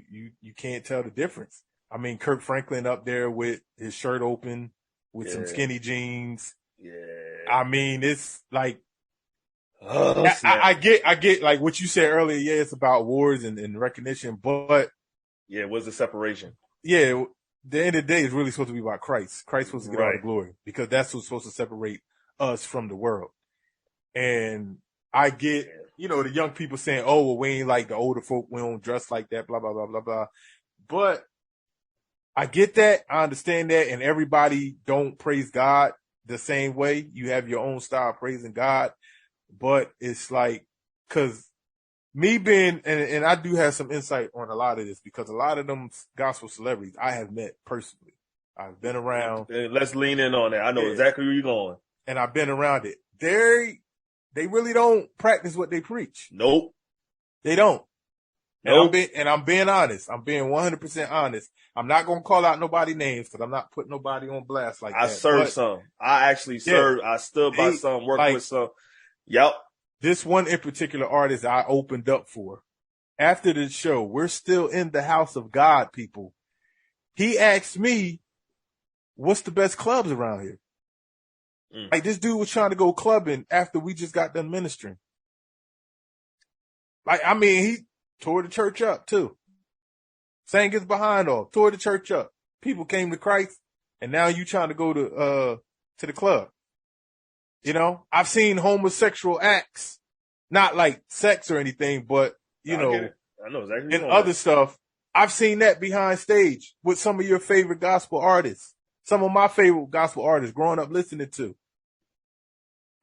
can't tell the difference. I mean, Kirk Franklin up there with his shirt open, with some skinny jeans. Yeah. I mean, it's like, I get like what you said earlier. Yeah, it's about awards and recognition, but yeah, what's the separation? Yeah, the end of the day is really supposed to be about Christ. Christ supposed to get all the glory, because that's what's supposed to separate us from the world. And I get, the young people saying, "Oh, well, we ain't like the older folk. We don't dress like that." Blah blah blah blah blah. But I get that. I understand that, and everybody don't praise God the same way. You have your own style of praising God. But it's like, because me being, and I do have some insight on a lot of this, because a lot of them gospel celebrities I have met personally. I've been around. Let's lean in on that. I know exactly where you're going. And I've been around it. They really don't practice what they preach. Nope. They don't. Nope. And I'm being honest. I'm being 100% honest. I'm not going to call out nobody's names, because I'm not putting nobody on blast like that. I served some. I actually served. I stood by some, worked with some. Yep. This one in particular artist I opened up for, after the show, we're still in the house of God, people. He asked me, what's the best clubs around here? Like, this dude was trying to go clubbing after we just got done ministering. Like, I mean, he tore the church up too. Sang his behind off, tore the church up. People came to Christ, and now you trying to go to the club. I've seen homosexual acts, not like sex or anything, but I know exactly. And other stuff. I've seen that behind stage with some of your favorite gospel artists. Some of my favorite gospel artists growing up listening to.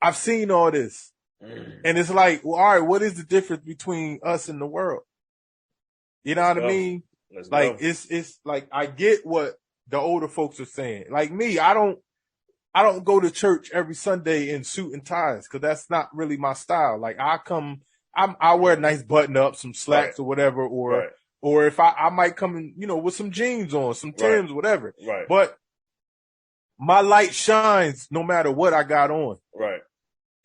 I've seen all this. And it's like, well, all right, what is the difference between us and the world? You know what I mean? Like, it's like, I get what the older folks are saying. Like me, I don't go to church every Sunday in suit and ties, because that's not really my style. Like, I wear a nice button up, some slacks or whatever, or if I might come in, with some jeans on, some Timbs, whatever. Right. But my light shines no matter what I got on. Right.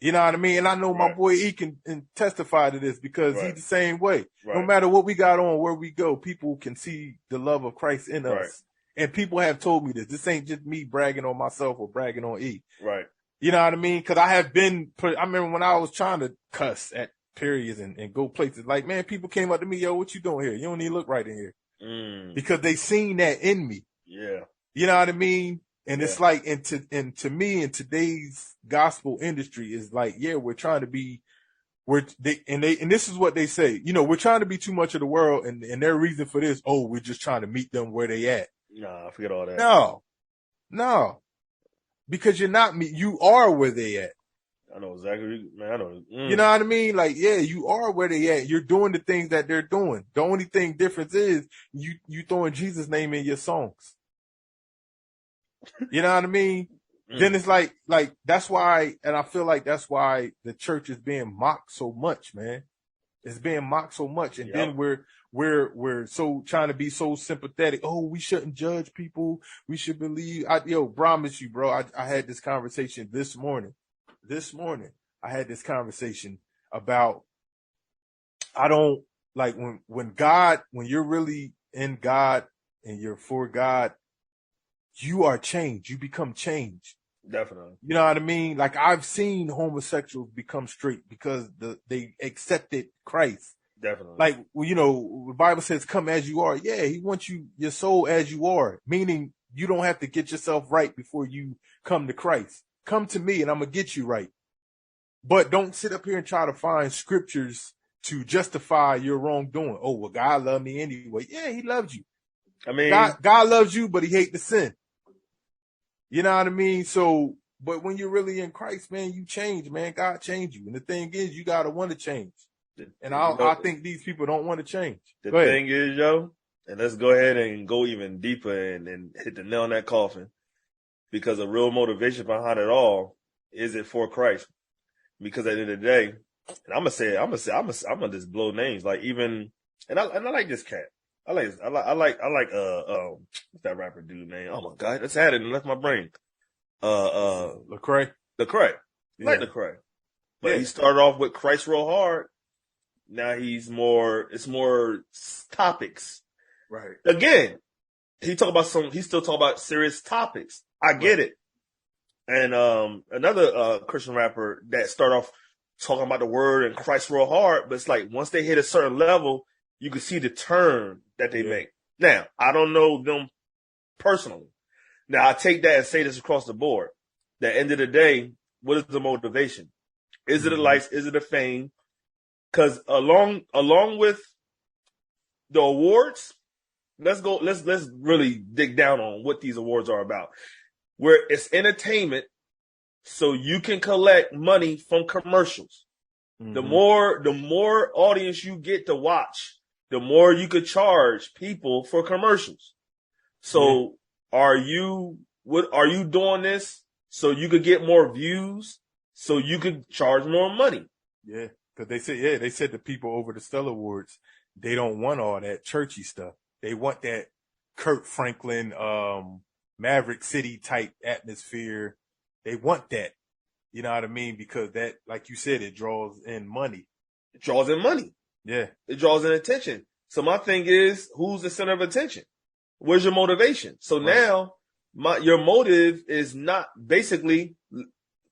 You know what I mean? And I know my boy E can testify to this, because he's the same way. No matter what we got on, where we go, people can see the love of Christ in us. And people have told me this. This ain't just me bragging on myself or bragging on E. Right. You know what I mean? Because I have been I remember when I was trying to cuss at periods and go places, like, man, people came up to me, yo, what you doing here? You don't even look right in here. Because they seen that in me. Yeah. You know what I mean? And it's like, and to me, in today's gospel industry, is like, we're trying to be, and this is what they say, we're trying to be too much of the world, and their reason for this, we're just trying to meet them where they at. Nah, forget all that. No. because you're not me. You are where they at. I know exactly, man. I know. You know what I mean? Like, yeah, you are where they at. You're doing the things that they're doing. The only thing difference is you throwing Jesus' name in your songs. You know what I mean? Then it's like that's why, and I feel like that's why the church is being mocked so much, man. It's being mocked so much, and then we're so trying to be so sympathetic. Oh, we shouldn't judge people. We should believe. Promise you, bro. I had this conversation this morning. I had this conversation about, I don't like when you're really in God and you're for God, you are changed. You become changed. Definitely. You know what I mean? Like, I've seen homosexuals become straight because they accepted Christ. Definitely. Like, the Bible says, come as you are. Yeah, he wants your soul as you are, meaning you don't have to get yourself right before you come to Christ. Come to me and I'm going to get you right. But don't sit up here and try to find scriptures to justify your wrongdoing. Oh, well, God loved me anyway. Yeah, he loved you. I mean, God loves you, but he hates the sin. You know what I mean? So, but when you're really in Christ, man, you change, man. God changed you. And the thing is, you got to want to change. And I think these people don't want to change. The thing is, and let's go ahead and go even deeper and hit the nail on that coffin, because the real motivation behind it all is it for Christ. Because at the end of the day, and I'm gonna just blow names, like even, and I like this cat. I like what's that rapper dude name? Oh my God, that's had it and left my brain. Lecrae. Lecrae. Like Lecrae. But he started off with Christ real hard. Now it's more topics. Right. Again, he still talk about serious topics. I get it. And another Christian rapper that start off talking about the word and Christ real hard, but it's like once they hit a certain level, you can see the turn that they make. Now, I don't know them personally. Now, I take that and say this across the board. At the end of the day, what is the motivation? Is it a life? Is it a fame? Because along with the awards, let's really dig down on what these awards are about. Where it's entertainment, so you can collect money from commercials. Mm-hmm. The more audience you get to watch, the more you could charge people for commercials. So are you doing this so you could get more views, so you could charge more money? Yeah, because they said the people over the Stellar Awards, they don't want all that churchy stuff. They want that Kurt Franklin, Maverick City type atmosphere. They want that. You know what I mean? Because that, like you said, it draws in money. It draws in money. Yeah. It draws in attention. So my thing is, who's the center of attention? Where's your motivation? So now your motive is not basically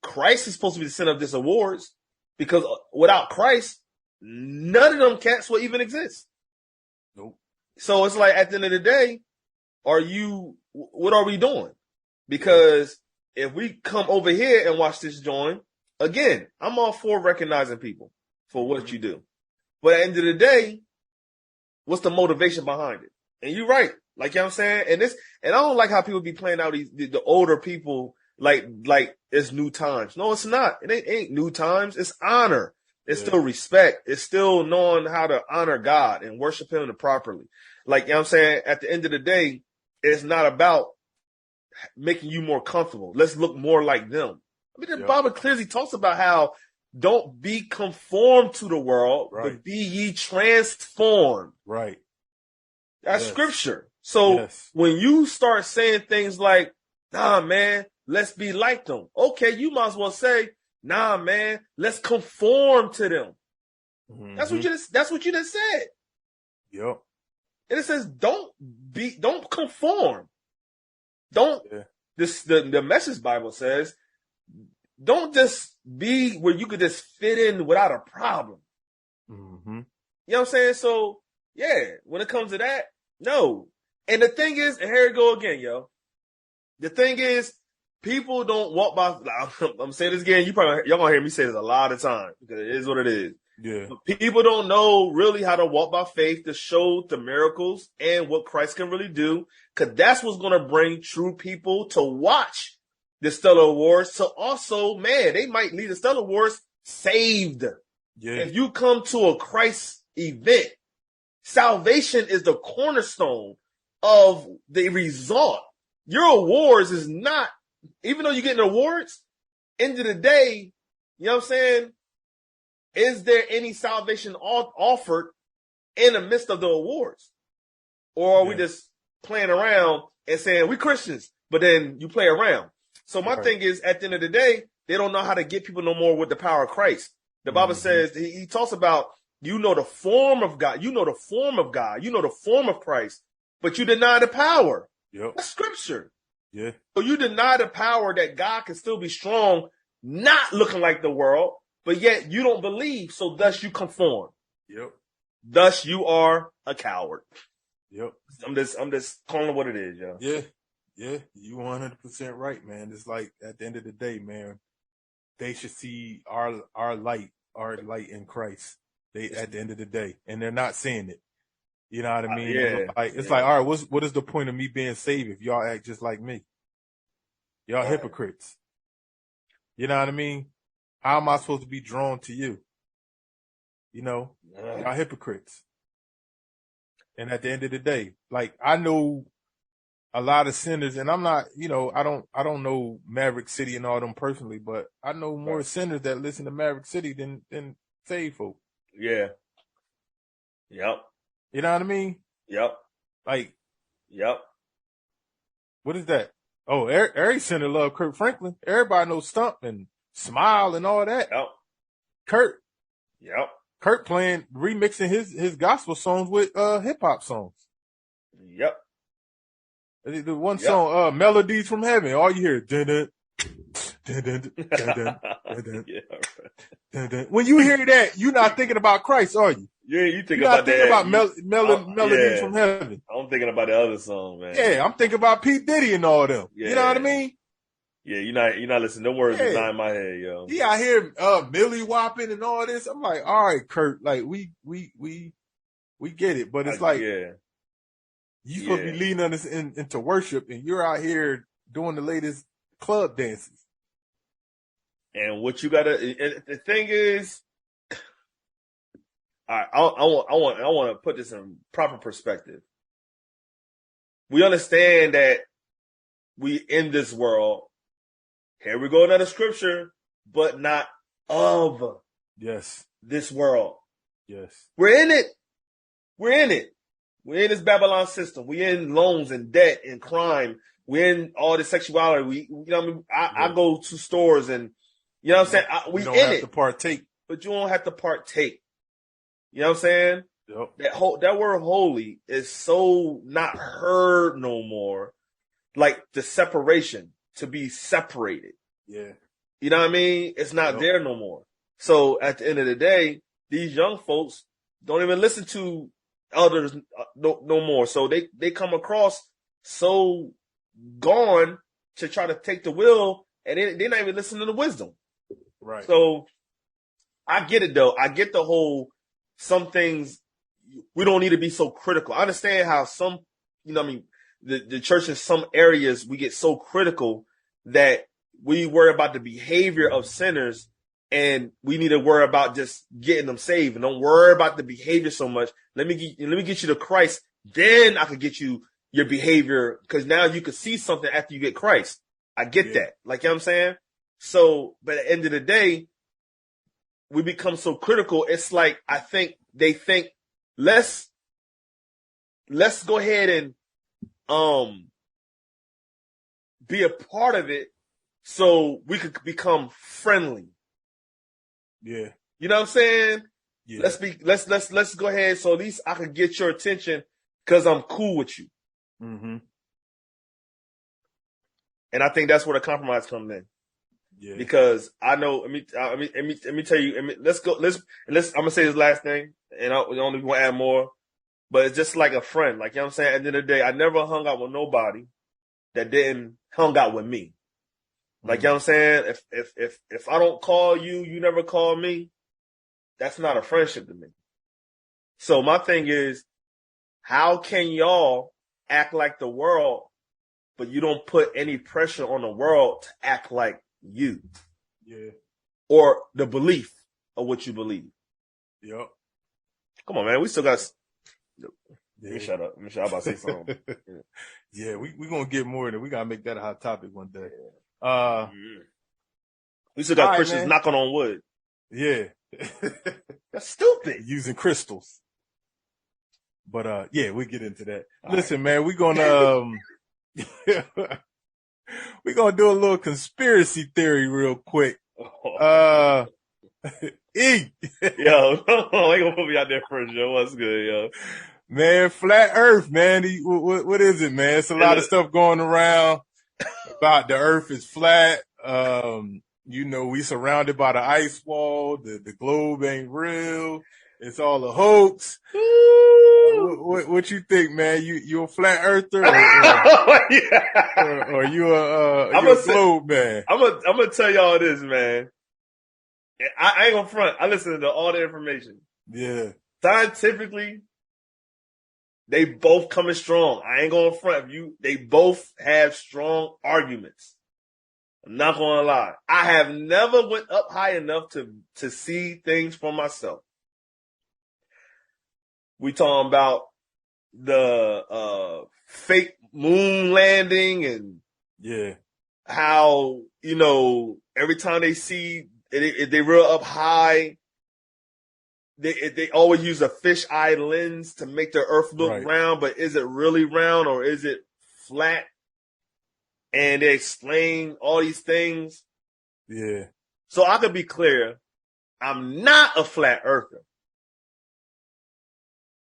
Christ is supposed to be the center of this awards, because without Christ, none of them cats will even exist. Nope. So it's like at the end of the day, what are we doing? Because if we come over here and watch this joint, again, I'm all for recognizing people for what you do. But at the end of the day, what's the motivation behind it? And you're right. Like, you know what I'm saying? And I don't like how people be playing out the older people like it's new times. No, it's not. It ain't new times. It's honor. It's still respect. It's still knowing how to honor God and worship him properly. Like, you know what I'm saying? At the end of the day, it's not about making you more comfortable. Let's look more like them. I mean, the Bible clearly talks about how don't be conformed to the world, but be ye transformed. Right. That's scripture. So when you start saying things like, nah, man, let's be like them. Okay, you might as well say, nah, man, let's conform to them. Mm-hmm. That's what you just said. Yep. And it says, don't conform. The Message Bible says, don't just be where you could just fit in without a problem. Mm-hmm. You know what I'm saying? So, when it comes to that, no. And the thing is, and here we go again, yo. The thing is, people don't walk by. I'm saying this again. Y'all gonna hear me say this a lot of times because it is what it is. Yeah. But people don't know really how to walk by faith to show the miracles and what Christ can really do, because that's what's gonna bring true people to watch the Stellar Awards to also, man, they might leave the Stellar Awards saved. Yeah. If you come to a Christ event, salvation is the cornerstone of the result. Your awards is not, even though you're getting awards, end of the day, you know what I'm saying? Is there any salvation offered in the midst of the awards? Or are we just playing around and saying we Christians, but then you play around? So my thing is, at the end of the day, they don't know how to get people no more with the power of Christ. The Bible says, he talks about, you know the form of God, you know the form of God, you know the form of Christ, but you deny the power. Yep. That's scripture. Yeah. So you deny the power that God can still be strong, not looking like the world, but yet you don't believe, so thus you conform. Yep. Thus you are a coward. Yep. I'm just calling it what it is, yo. Yeah. Yeah. You 100% right, man. It's like, at the end of the day, man, they should see our light in Christ. At the end of the day, and they're not seeing it. You know what I mean? It's like, all right, what is the point of me being saved if y'all act just like me? Y'all hypocrites. You know what I mean? How am I supposed to be drawn to you? You know, y'all hypocrites. And at the end of the day, like, I know a lot of sinners, and I'm not, you know, I don't know Maverick City and all them personally, but I know more sinners that listen to Maverick City than saved folk. Yeah. Yep. You know what I mean? Yep. Like, yep. What is that? Oh, every sinner love Kurt Franklin. Everybody knows Stump and Smile and all that. Yep. Kurt. Yep. Kurt remixing his gospel songs with hip hop songs. Yep. The one song, Melodies from Heaven. All you hear, dun dun dun dun dun dun dun. When you hear that, you're not thinking about Christ, are you? Yeah, you think you're about that. Melodies from Heaven. I'm thinking about the other song, man. Yeah, I'm thinking about P. Diddy and all them. Yeah. You know what I mean? Yeah, you're not listening. Them words is not in my head, yo. Yeah, I hear Millie whopping and all this. I'm like, all right, Kurt, like we get it, but it's like, you supposed to be leading us into worship, and you're out here doing the latest club dances. And what you gotta, the thing is, I want to put this in proper perspective. We understand that we in this world. Here we go, another scripture, but not of this world. Yes. We're in it. We're in it. We're in this Babylon system. We're in loans and debt and crime. We're in all this sexuality. You know what I mean? I go to stores and, you know what I'm saying? We don't in have it. to partake. But you don't have to partake. You know what I'm saying? Yep. That word holy is so not heard no more. Like the separation, to be separated. Yeah. You know what I mean? It's not there no more. So at the end of the day, these young folks don't even listen to elders no more. So they come across so gone to try to take the will, and they're not even listening to the wisdom. Right. So I get it though. I get the whole, some things we don't need to be so critical. I understand how some, you know what I mean, the church in some areas we get so critical that we worry about the behavior of sinners, and we need to worry about just getting them saved, and don't worry about the behavior so much. Let me get you to Christ, then I could get you your behavior, because now you can see something after you get Christ. I get that. Like, you know what I'm saying? So, but at the end of the day, we become so critical. It's like, I think they think, let's go ahead and be a part of it so we could become friendly. Yeah. You know what I'm saying? Yeah. Let's go ahead so at least I can get your attention because I'm cool with you. Mm-hmm. And I think that's where the compromise comes in. Yeah. Because I know, let me tell you, let's I'm gonna say this last thing, and I only want to add more, but it's just like a friend. Like, you know what I'm saying? At the end of the day, I never hung out with nobody that didn't hung out with me. Like, you know what I'm saying? If I don't call you, you never call me, that's not a friendship to me. So my thing is, how can y'all act like the world but you don't put any pressure on the world to act like you. Yeah. Or the belief of what you believe. Yep. Come on, man. We still got. Yeah. Let me shut up. I'm about to say something. Yeah, we gonna get more than we gotta make that a hot topic one day. We still got Christians knocking on wood. Yeah. That's stupid. Using crystals. But yeah, we get into that. Listen, man, we're gonna we're gonna do a little conspiracy theory real quick. E. Yo, I ain't gonna put me out there first, yo. What's good, yo? Man, flat Earth, man. What is it, man? It's a lot of stuff going around about the Earth is flat. We surrounded by the ice wall. The globe ain't real. It's all a hoax. What you think, man? You a flat earther, or you a globe man? I'm gonna tell y'all this, man. I ain't gonna front. I listen to all the information. Yeah. Scientifically, they both coming strong. I ain't gonna front you. They both have strong arguments. I'm not gonna lie. I have never went up high enough to see things for myself. We talking about the fake moon landing and how, every time they see they real up high, they always use a fisheye lens to make the Earth look round, but is it really round or is it flat? And they explain all these things. Yeah. So I could be clear, I'm not a flat earther.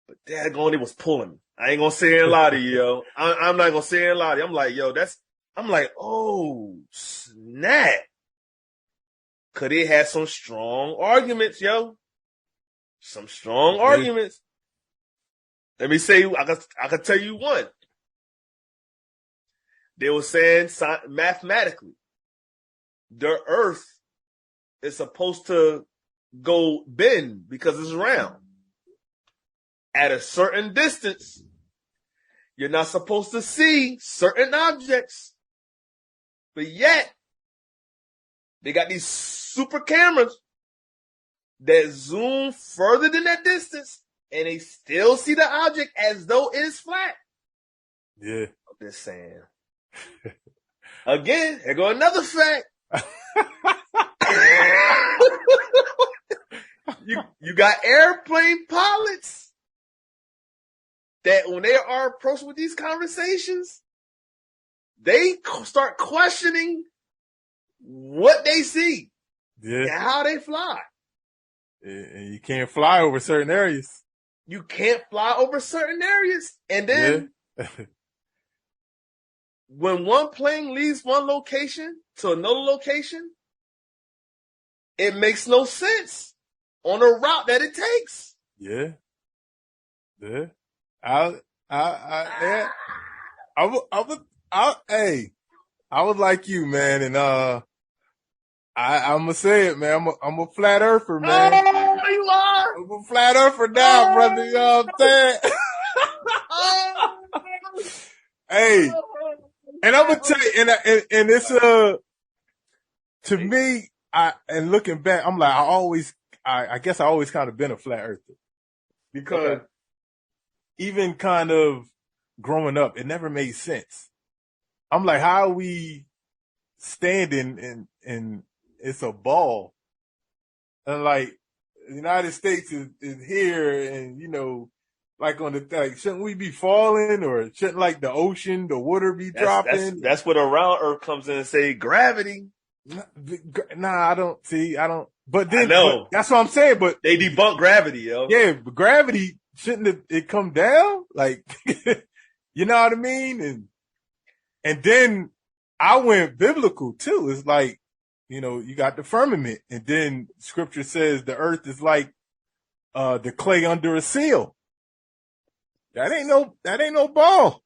But daggone, it was pulling me. I ain't gonna say and lie to you, yo. I'm not gonna say and lie to you. I'm like, yo, I'm like, oh, snap. Cause it had some strong arguments, yo. Some strong arguments. Let me say, I could tell you one. They were saying mathematically, the Earth is supposed to go bend because it's round. At a certain distance, you're not supposed to see certain objects. But yet, they got these super cameras that zoom further than that distance, and they still see the object as though it's flat. Yeah. I'm just saying. Again, here go another fact. You got airplane pilots that when they are approached with these conversations, they start questioning what they see and how they fly. And you can't fly over certain areas. You can't fly over certain areas. And then when one plane leaves one location to another location, it makes no sense on the route that it takes. Yeah. Yeah. I was like you, man, and I'm gonna say it, man. I'm a flat earther, man. Oh, you are. I'm a flat earther now, brother. You know what I'm saying? Hey, and I'm gonna tell you, and it's to me, and looking back, I'm like, I guess I always kind of been a flat earther because even kind of growing up, it never made sense. I'm like, how are we standing and it's a ball? And like, the United States is here and, like shouldn't we be falling or shouldn't like the ocean, the water be dropping? That's what around Earth comes in and say gravity. Nah, I don't. But then, that's what I'm saying. But they debunk gravity, yo. Yeah, but gravity shouldn't it come down? Like, you know what I mean? And then I went biblical too. It's like, you got the firmament, and then Scripture says the earth is like the clay under a seal. That ain't no ball.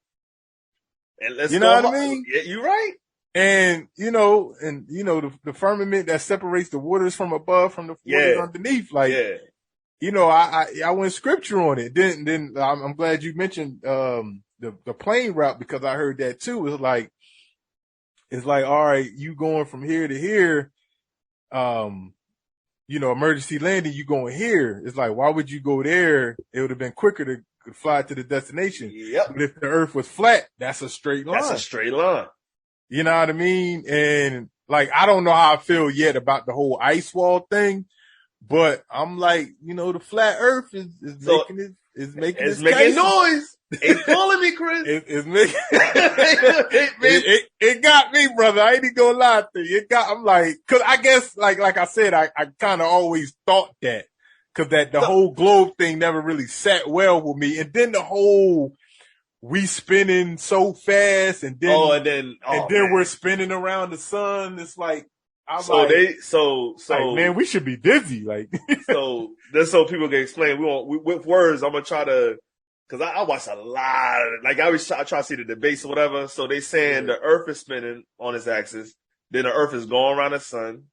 And let's you know what I mean? Yeah, you're right. And the firmament that separates the waters from above from the waters underneath. Like, I went scripture on it. Then I'm glad you mentioned the plane route because I heard that too. It's like it's like, all right, you going from here to here, emergency landing, you going here. It's like, why would you go there? It would have been quicker to fly to the destination. Yep. But if the earth was flat, that's a straight line. That's a straight line. You know what I mean? And like, I don't know how I feel yet about the whole ice wall thing, but I'm like, the flat earth is making noise. It's calling me, Chris. It's making it got me, brother. I ain't even gonna lie to you. I'm like, cause I guess like I said, I kind of always thought that, cause that the whole globe thing never really sat well with me. And then the whole we spinning so fast, and then we're spinning around the sun. It's like, man, we should be dizzy. Like, so that's so people can explain. With words. I'm gonna try to, cause I watch a lot of, like, I try to see the debates or whatever. So they saying the Earth is spinning on its axis, then the Earth is going around the sun,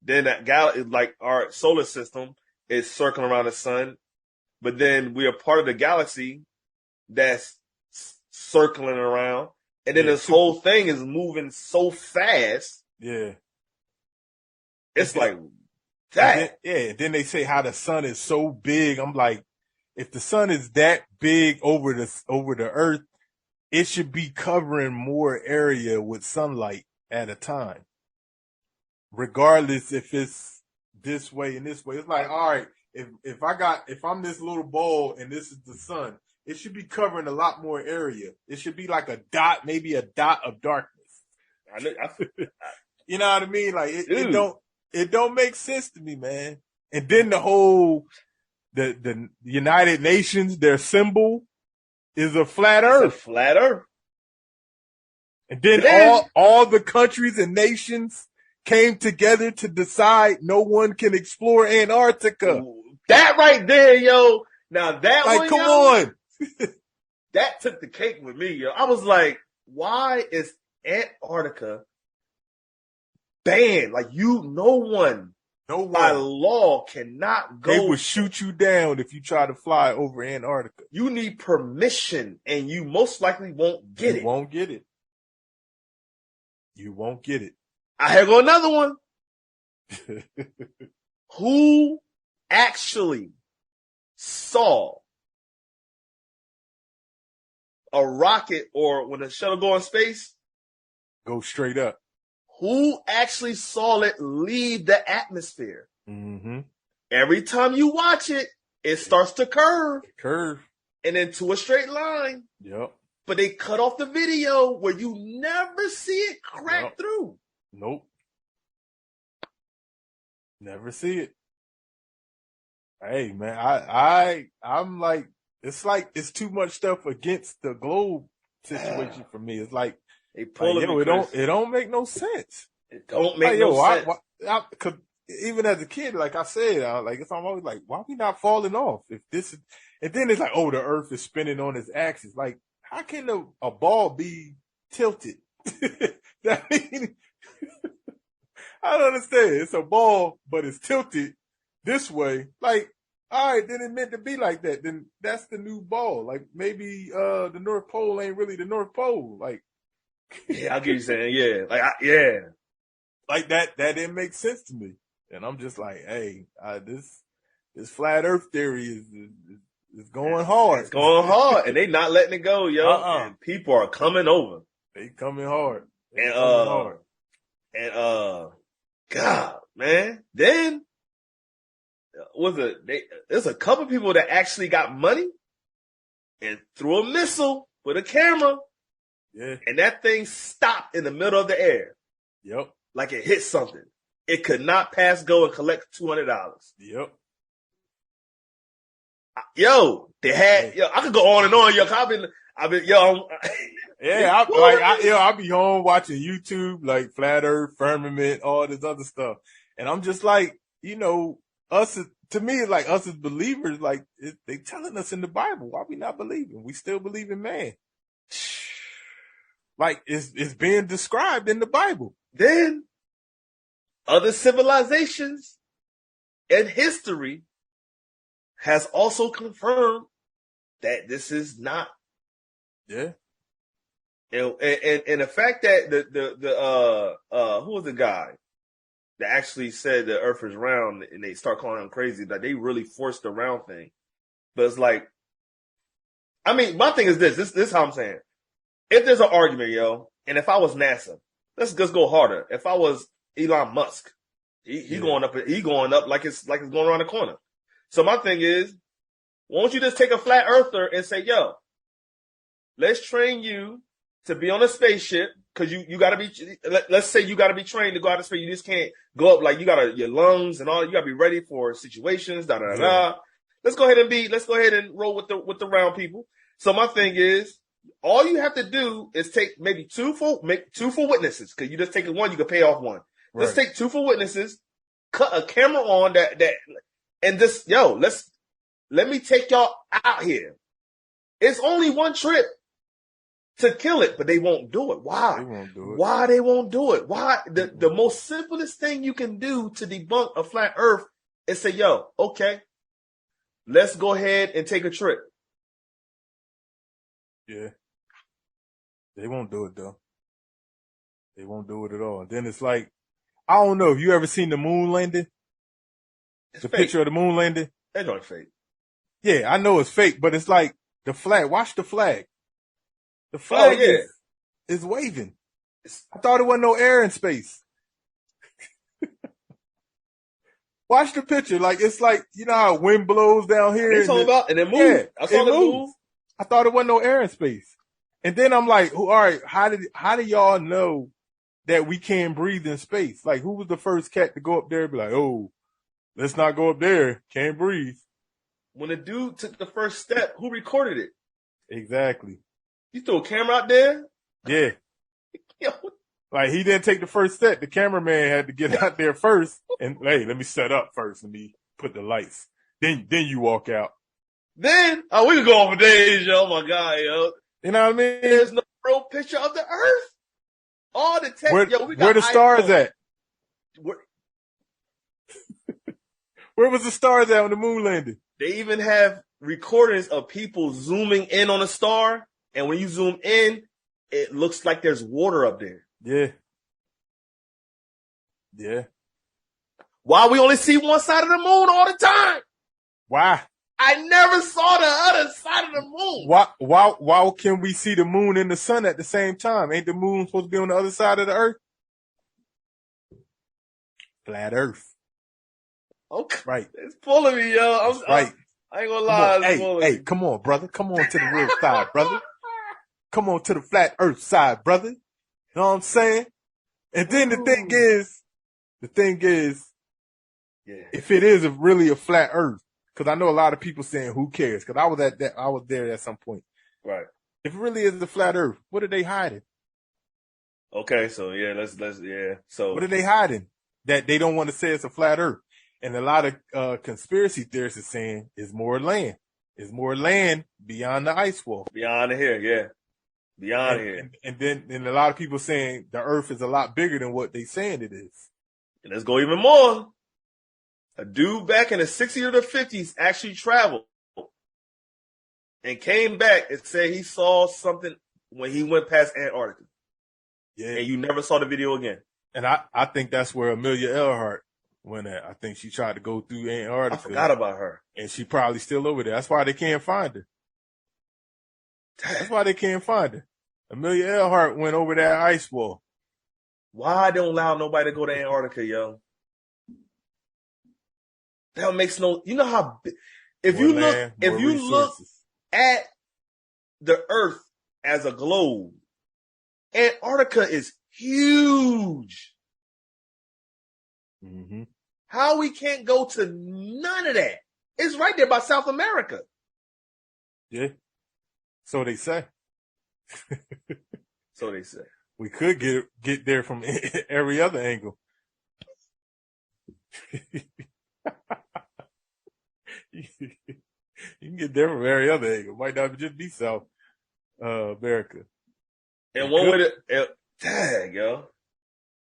then that like our solar system is circling around the sun, but then we are part of the galaxy that's circling around, and then this whole thing is moving so fast. Yeah. It's like that. Then they say how the sun is so big. I'm like, if the sun is that big over the earth, it should be covering more area with sunlight at a time, regardless if it's this way and this way. It's like, all right, if I'm this little ball and this is the sun, it should be covering a lot more area. It should be like a dot, maybe a dot of darkness. You know what I mean? Like it don't make sense to me, man. And then the whole the United Nations, their symbol is a flat earth. It's a flat earth. And then all the countries and nations came together to decide no one can explore Antarctica. That right there, yo. Now that like, one, come on. That took the cake with me, yo. I was like, why is Antarctica banned? Like, no one by law cannot go. They would shoot you down if you try to fly over Antarctica. You need permission, and you most likely won't get it. You won't get it. You won't get it. Here go another one. Who actually saw a rocket, or when a shuttle go in space, go straight up? Who actually saw it leave the atmosphere? Mm-hmm. Every time you watch it, it starts to curve. And into a straight line. Yep. But they cut off the video where you never see it crack through. Nope. Never see it. Hey, man, I'm like, it's too much stuff against the globe situation for me. It's like, it don't make no sense. It don't make no sense. Cause even as a kid, like I said, I'm always like, why are we not falling off? If this is, and then it's like, oh, the earth is spinning on its axis. Like, how can a ball be tilted? I mean, I don't understand. It's a ball, but it's tilted this way. Like, all right, then it meant to be like that. Then that's the new ball. Like, maybe the North Pole ain't really the North Pole. Like, yeah, I get you saying, yeah. Like that didn't make sense to me. And I'm just like, hey, this flat earth theory is going hard. It's going hard, and they not letting it go, yo. And people are coming over. They coming hard. God, man. Then there's a couple people that actually got money and threw a missile with a camera. Yeah. And that thing stopped in the middle of the air. Yep. Like it hit something. It could not pass go and collect $200. Yep. Yo, I could go on and on, yo. I've been, yo. Yeah, I'll be home watching YouTube, like Flat Earth, Firmament, all this other stuff. And I'm just like, to me, it's like us as believers, like they telling us in the Bible, why we not believing? We still believe in man. Like it's being described in the Bible. Then other civilizations and history has also confirmed that this is not And the fact that who was the guy that actually said the Earth is round, and they start calling him crazy, that they really forced the round thing. But it's like, I mean, my thing is this is how I'm saying. If there's an argument, yo, and if I was NASA, let's just go harder. If I was Elon Musk, he going up like it's going around the corner. So my thing is, why don't you just take a flat earther and say, yo, let's train you to be on a spaceship, because you got to be, let's say you got to be trained to go out of space. You just can't go up, like you got to, your lungs and all, you got to be ready for situations, da. Let's go ahead and roll with the round people. So my thing is, all you have to do is take maybe two full witnesses, because you just take one, you can pay off one. Right. Let's take two full witnesses, cut a camera on that, and just, let me take y'all out here. It's only one trip to kill it, but they won't do it. Why? They won't do it. Why they won't do it? Why? The most simplest thing you can do to debunk a flat earth is say, okay, let's go ahead and take a trip. Yeah. They won't do it, though. They won't do it at all. Then it's like, I don't know if you ever seen the moon landing. The picture of the moon landing. That's not fake. Yeah, I know it's fake, but it's like the flag. Watch the flag. The flag is waving. I thought it wasn't no air in space. Watch the picture. Like, it's like, you know how wind blows down here. They talking about, and it moves. Yeah, I saw it move. I thought it wasn't no air in space. And then I'm like, all right, how do y'all know that we can't breathe in space? Like, who was the first cat to go up there and be like, oh, let's not go up there. Can't breathe. When the dude took the first step, who recorded it? Exactly. You threw a camera out there? Yeah. Like, he didn't take the first step. The cameraman had to get out there first and, hey, let me set up first. Let me put the lights. Then you walk out. Then, we can go on for days, yo. Oh my God, yo. You know what I mean? There's no real picture of the Earth. All the text, we got where the stars at? Where was the stars at when the moon landed? They even have recordings of people zooming in on a star, and when you zoom in, it looks like there's water up there. Yeah. Yeah. Why we only see one side of the moon all the time? Why? I never saw the other side of the moon. Why can we see the moon and the sun at the same time? Ain't the moon supposed to be on the other side of the earth? Flat earth. Okay. Right. It's pulling me, yo. Right. I ain't gonna lie. Hey, come on, brother. Come on to the real side, brother. Come on to the flat earth side, brother. You know what I'm saying? And then the thing is, if it is really a flat earth, because I know a lot of people saying, who cares? Because I was there at some point. Right. If it really is a flat earth, what are they hiding? Okay, so let's So what are they hiding? That they don't want to say it's a flat earth. And a lot of conspiracy theorists are saying it's more land. It's more land beyond the ice wall. Beyond here, yeah. Beyond here. And then a lot of people saying the earth is a lot bigger than what they saying it is. And let's go even more. A dude back in the 60s or the 50s actually traveled and came back and said he saw something when he went past Antarctica. Yeah. And you never saw the video again. And I think that's where Amelia Earhart went at. I think she tried to go through Antarctica. I forgot about her. And she probably still over there. That's why they can't find her. That's why they can't find her. Amelia Earhart went over that ice wall. Why don't allow nobody to go to Antarctica, yo? That makes no. You know how if you look at the Earth as a globe, Antarctica is huge. Mm-hmm. How we can't go to none of that? It's right there by South America. Yeah. So they say. So they say. We could get there from every other angle. You can get there from every other angle. Might not just be South America. And one way to tag, yo.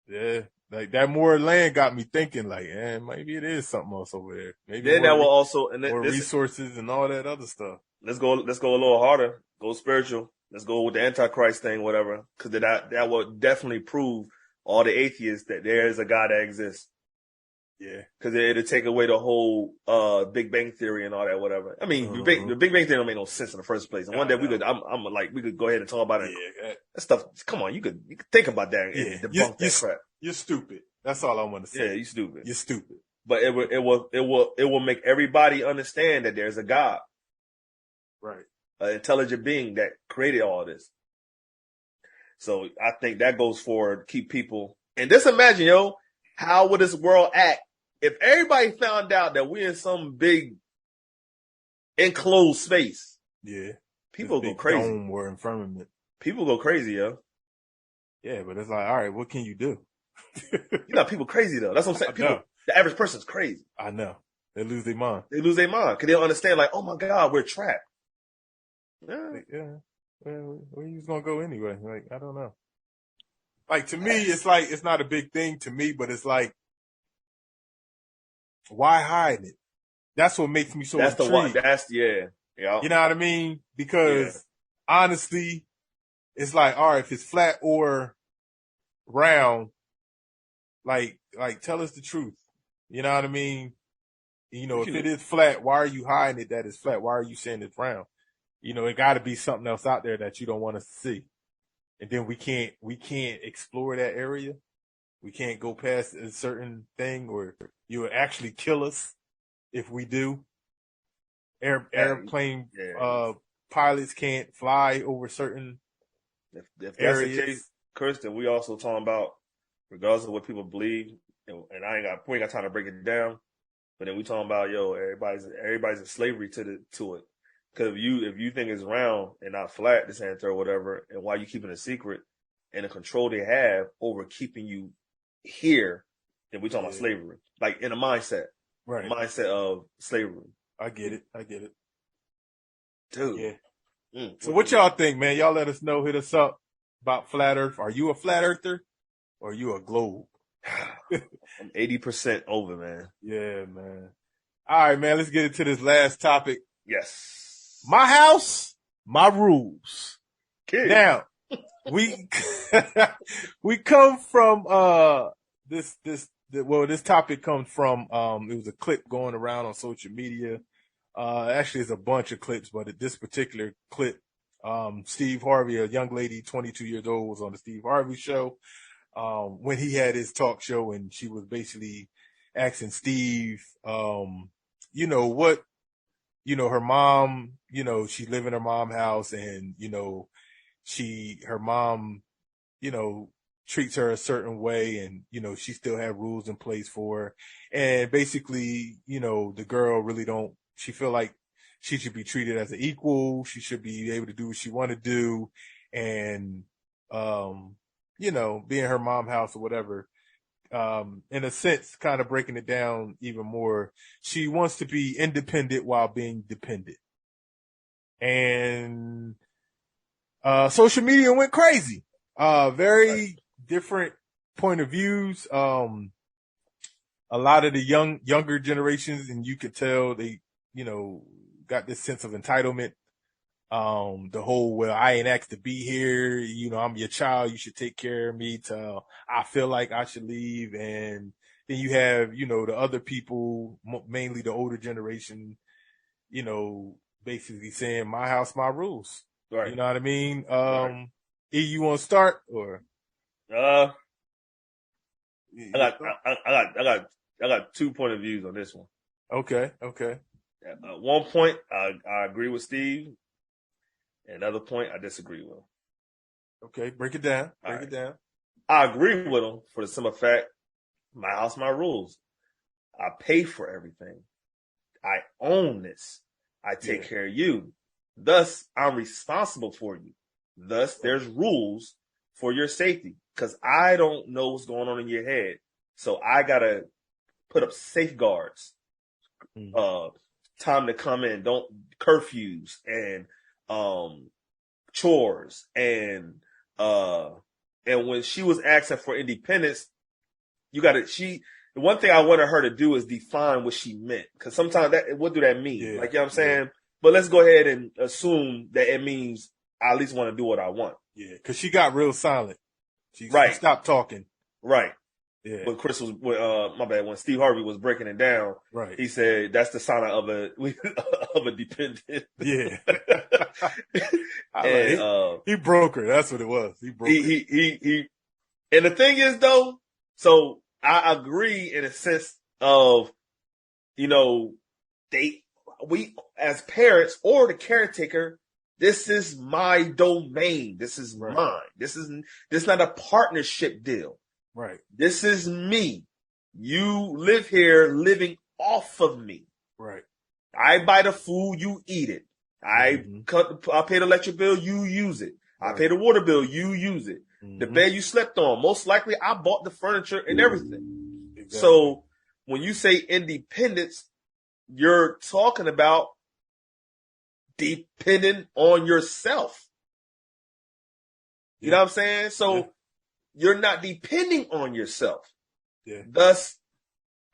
Yeah. Like that more land got me thinking like, maybe it is something else over there. Maybe then that will also more resources and all that other stuff. Let's go a little harder. Go spiritual. let's go with the Antichrist thing, whatever, because that will definitely prove all the atheists that there is a God that exists. Yeah, because it'll take away the whole Big Bang Theory and all that, whatever. I mean, the Big Bang Theory don't make no sense in the first place. And one day we could go ahead and talk about it. Yeah, that stuff. Come on, you could think about that and debunk that crap. You're stupid. That's all I want to say. Yeah, you stupid. You're stupid. But it will make everybody understand that there's a God, right? An intelligent being that created all this. So I think that goes forward, keep people. And just imagine, how would this world act if everybody found out that we're in some big enclosed space? Yeah. People go crazy. Dome or firmament. People go crazy, Yeah, but it's like, all right, what can you do? People crazy though. That's what I'm saying. The average person's crazy. I know. They lose their mind. Because they don't understand, like, oh my God, we're trapped. Yeah. Well, where you was gonna go anyway? Like, I don't know. Like, to me, it's like, it's not a big thing to me, but it's like, why hide it? That's what makes me so intrigued. The one. Yeah. You know what I mean? Because honestly, it's like, all right, if it's flat or round, like tell us the truth. You know what I mean? If it is flat, why are you hiding it that it's flat? Why are you saying it's round? It got to be something else out there that you don't want us to see. And then we can't explore that area. We can't go past a certain thing, or you will actually kill us if we do. Airplane pilots can't fly over certain if that's areas. The case, Kirsten, we also talking about, regardless of what people believe, and we ain't got time to break it down. But then we talking about, everybody's in slavery to it. Because if you think it's round and not flat, this answer or whatever, and why you keeping it a secret, and the control they have over keeping you here, then we talking about slavery, like in a mindset, right? Mindset of slavery. I get it, dude. Yeah. So what y'all think, man? Y'all let us know. Hit us up about flat Earth. Are you a flat earther, or are you a globe? I'm 80% over, man. Yeah, man. All right, man. Let's get into this last topic. Yes. My house, my rules. Okay. Now, we come from this topic comes from it was a clip going around on social media. Actually, it's a bunch of clips, but this particular clip, Steve Harvey, a young lady, 22 years old, was on the Steve Harvey show when he had his talk show, and she was basically asking Steve, her mom, she live in her mom's house, and, her mom, treats her a certain way, and, she still have rules in place for her. And basically, the girl really she feel like she should be treated as an equal. She should be able to do what she want to do. And, being her mom's house or whatever. In a sense, kind of breaking it down even more, she wants to be independent while being dependent. And social media went crazy. Very different point of views. A lot of the younger generations, and you could tell they, got this sense of entitlement. The whole, well, I ain't asked to be here. I'm your child. You should take care of me till I feel like I should leave. And then you have, the other people, mainly the older generation, basically saying my house, my rules. Right. You know what I mean? Right. You want to start or? I got 2 point of views on this one. Okay. At one point, I agree with Steve. Another point, I disagree with him. Okay, break it down. Break it down. I agree with him for the simple fact, my house, my rules. I pay for everything. I own this. I take care of you. Thus, I'm responsible for you. Thus, there's rules for your safety because I don't know what's going on in your head. So I got to put up safeguards. Time to come in, don't curfews and chores and when she was asking for independence, the one thing I wanted her to do is define what she meant, because sometimes what do that mean? Like, you know what I'm saying? But let's go ahead and assume that it means I at least want to do what I want. Yeah, because she got real silent. She stopped talking. Right. Yeah. But Chris was, my bad, when Steve Harvey was breaking it down, right, he said that's the sign of a dependent. Yeah. And, he broke her. That's what it was. He broke her. He, and the thing is though, so I agree in a sense of, we as parents or the caretaker, this is my domain. This is mine. This is not a partnership deal. Right. This is me. You live here living off of me. Right. I buy the food, you eat it. I pay the electric bill, you use it. Right. I pay the water bill, you use it. The bed you slept on, most likely I bought the furniture and everything. Exactly. So when you say independence, you're talking about depending on yourself. You know what I'm saying? So you're not depending on yourself. Yeah. Thus,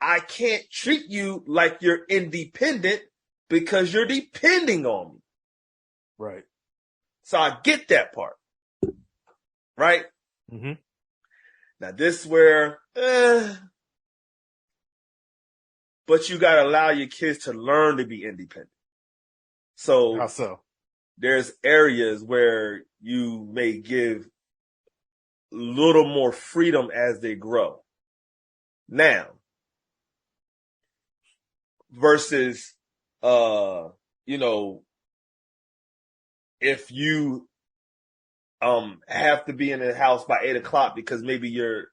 I can't treat you like you're independent because you're depending on me. Right. So I get that part. Right? Mm-hmm. Now this is where, but you got to allow your kids to learn to be independent. So, how so? There's areas where you may give a little more freedom as they grow. Now, versus, if you have to be in the house by 8 o'clock because maybe you're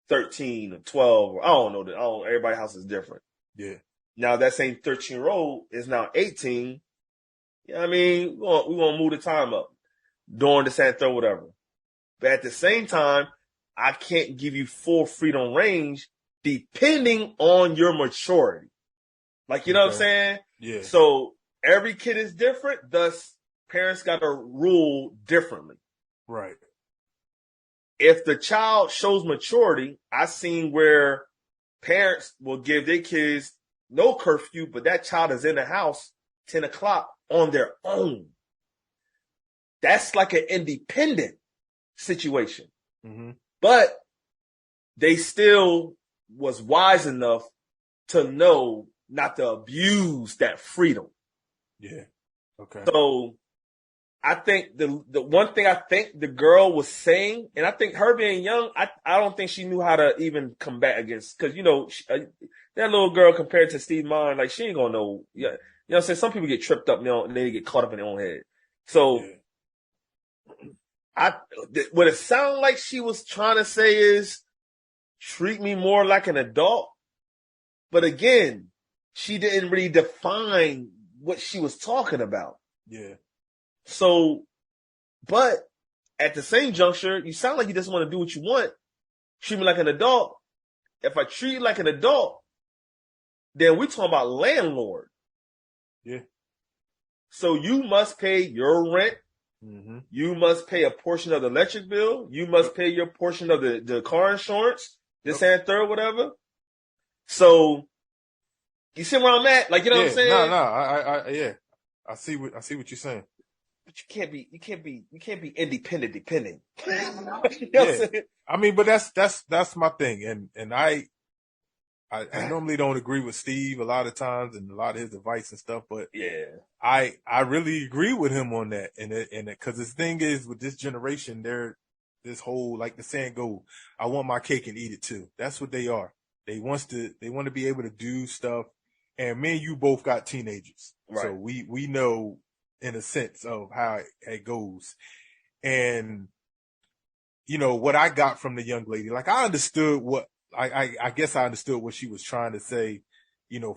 13 or 12, or I don't know, everybody's house is different. Yeah. Now that same 13-year-old is now 18. You know what I mean? We're going to move the time up during the Santa or whatever. But at the same time, I can't give you full freedom range depending on your maturity. Like, you know what I'm saying? Yeah. So every kid is different. Thus, parents got to rule differently. Right. If the child shows maturity, I've seen where parents will give their kids no curfew, but that child is in the house 10 o'clock on their own. That's like an independent situation. Mm-hmm. But they still was wise enough to know not to abuse that freedom. Yeah. Okay. So I think the one thing I think the girl was saying, and I think her being young, I don't think she knew how to even combat against, because, that little girl compared to Steve Mine, like, she ain't gonna know. Yeah. You know what I'm saying? Some people get tripped up, and they get caught up in their own head. So what it sounded like she was trying to say is treat me more like an adult. But again, she didn't really define what she was talking about. Yeah. So, but at the same juncture, you sound like you just want to do what you want. Treat me like an adult. If I treat you like an adult, then we're talking about landlord. Yeah. So you must pay your rent. Mm-hmm. You must pay a portion of the electric bill. You must pay your portion of the car insurance, this and third, whatever. So you see where I'm at? Like, you know what I'm saying? No. I see what you're saying. But you can't be independent dependent. You know yeah. I mean, but that's my thing. And I normally don't agree with Steve a lot of times and a lot of his advice and stuff, but yeah, I really agree with him on that. And because the thing is, with this generation, this whole, like the saying go, I want my cake and eat it too. That's what they are. They want to be able to do stuff. And me and you both got teenagers. Right. So we know in a sense of how it goes. And, what I got from the young lady, like I understood I guess I understood what she was trying to say,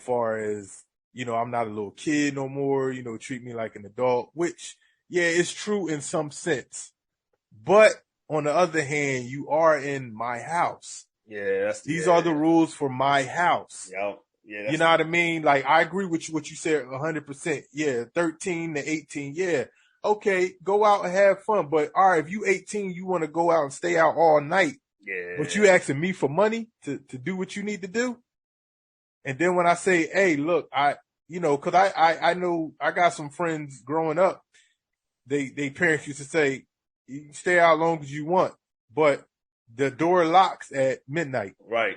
far as, I'm not a little kid no more, treat me like an adult, which, yeah, it's true in some sense. But on the other hand, you are in my house. Yeah. These are the rules for my house. Yep. Yeah, you know what I mean? Like, I agree with what you said 100%. Yeah, 13 to 18. Yeah. Okay, go out and have fun. But, all right, if you 18, you want to go out and stay out all night. Yeah. But you asking me for money to do what you need to do? And then when I say, hey, look, because I know I got some friends growing up they parents used to say, you can stay out long as you want, but the door locks at midnight. Right.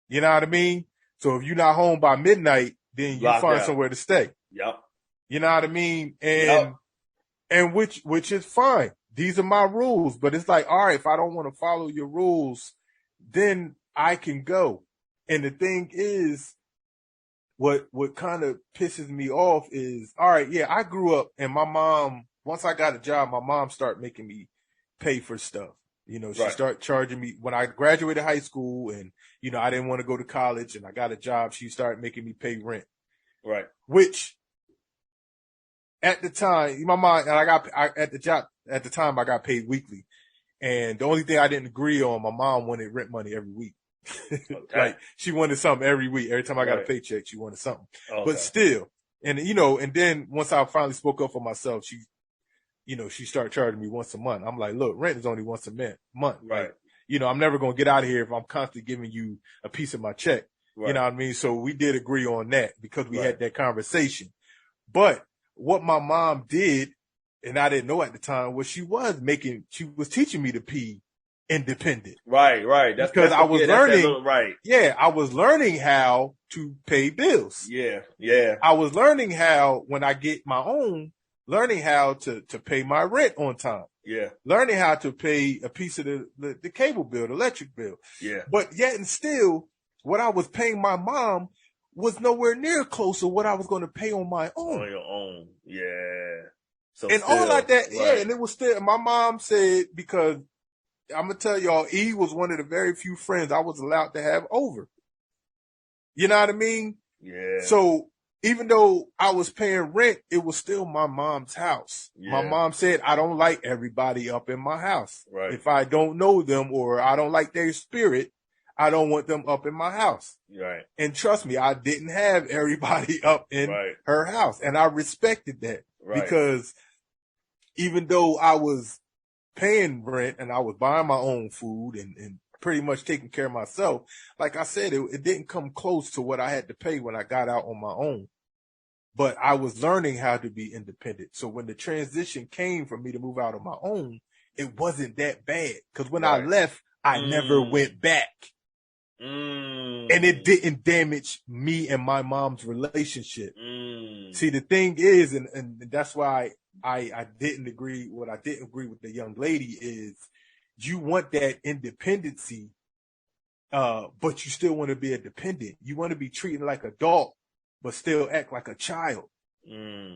You know what I mean? So if you're not home by midnight, then you find somewhere to stay. Yep. You know what I mean? And which is fine. These are my rules, but it's like, all right, if I don't want to follow your rules, then I can go. And the thing is, what kind of pisses me off is, all right, yeah, I grew up and my mom, once I got a job, my mom started making me pay for stuff. You know, she started charging me when I graduated high school and, you know, I didn't want to go to college and I got a job. She started making me pay rent. Right. Which at the time, my mom, and at the time I got paid weekly. And the only thing I didn't agree on, my mom wanted rent money every week. Okay. Like she wanted something every week. Every time I got a paycheck, she wanted something. Okay. But still, and you know, and then once I finally spoke up for myself, she started charging me once a month. I'm like, look, rent is only once a month. Right. Like, you know, I'm never going to get out of here if I'm constantly giving you a piece of my check. Right. You know what I mean? So we did agree on that because we had that conversation. But what my mom did, and I didn't know at the time, was she was teaching me to be independent. Right. That's because I was learning. Yeah, I was learning how to pay bills. Yeah. I was learning how, when I get my own, learning how to pay my rent on time. Yeah. Learning how to pay a piece of the cable bill, the electric bill. Yeah. But yet and still, what I was paying my mom was nowhere near close to what I was going to pay on my own. On your own. Yeah. So and still, all like that. Right. Yeah. And it was still, my mom said, because I'm going to tell y'all, E was one of the very few friends I was allowed to have over. You know what I mean? Yeah. So even though I was paying rent, it was still my mom's house. Yeah. My mom said, I don't like everybody up in my house. Right. If I don't know them or I don't like their spirit, I don't want them up in my house. Right. And trust me, I didn't have everybody up in her house. And I respected that. Right. Because even though I was paying rent and I was buying my own food and pretty much taking care of myself, like I said, it didn't come close to what I had to pay when I got out on my own. But I was learning how to be independent. So when the transition came for me to move out on my own, it wasn't that bad. Because when I left, I never went back. And it didn't damage me and my mom's relationship. See, the thing is, and that's why I didn't agree. What I didn't agree with the young lady is, you want that independency, but you still want to be a dependent. You want to be treated like an adult, but still act like a child.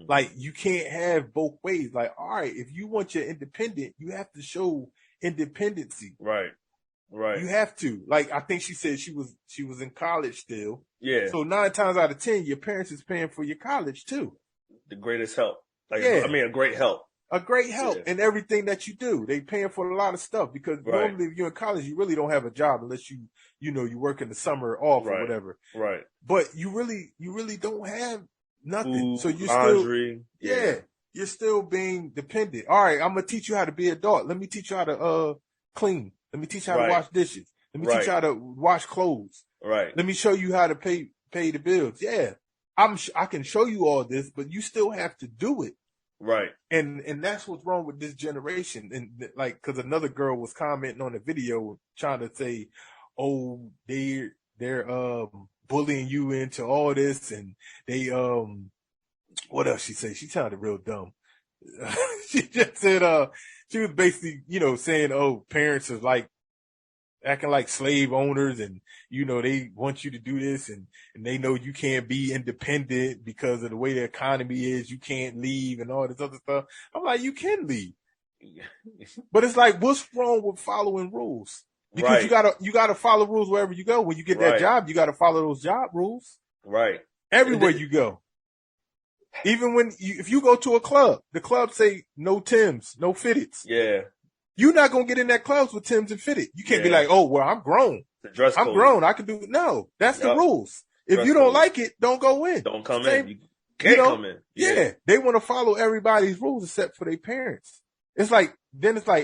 Like, you can't have both ways. Like, all right, if you want your independent, you have to show independency. Right. You have to. Like, I think she said she was in college still. Yeah. So 9 times out of 10, your parents is paying for your college too. The greatest help. Like, I mean, a great help. A great help in everything that you do. They paying for a lot of stuff because normally if you're in college, you really don't have a job unless you work in the summer off or whatever. Right. But you really don't have nothing. Food, so you're laundry, still, you're still being dependent. All right, I'm going to teach you how to be an adult. Let me teach you how to clean. Let me teach you how to wash dishes. Let me teach you how to wash clothes. Right. Let me show you how to pay the bills. Yeah. I can show you all this, but you still have to do it. Right. And that's what's wrong with this generation. And like, cause another girl was commenting on the video trying to say, oh, they're bullying you into all this. And they, what else she say? She sounded real dumb. She just said, she was basically, saying, oh, parents are like acting like slave owners and, they want you to do this and they know you can't be independent because of the way the economy is. You can't leave and all this other stuff. I'm like, you can leave. But it's like, what's wrong with following rules? Because you gotta follow rules wherever you go. When you get that job, you gotta follow those job rules. Right. Everywhere you go. Even if you go to a club, the club say no Timbs, no fitteds. Yeah. You're not going to get in that clubs with Timbs and fitted. You can't be like, oh, well, I'm grown. I'm grown. I can do it. No, that's the rules. If you don't like it, don't go in. Don't come in. You can't come in. Yeah. They want to follow everybody's rules except for their parents. It's like,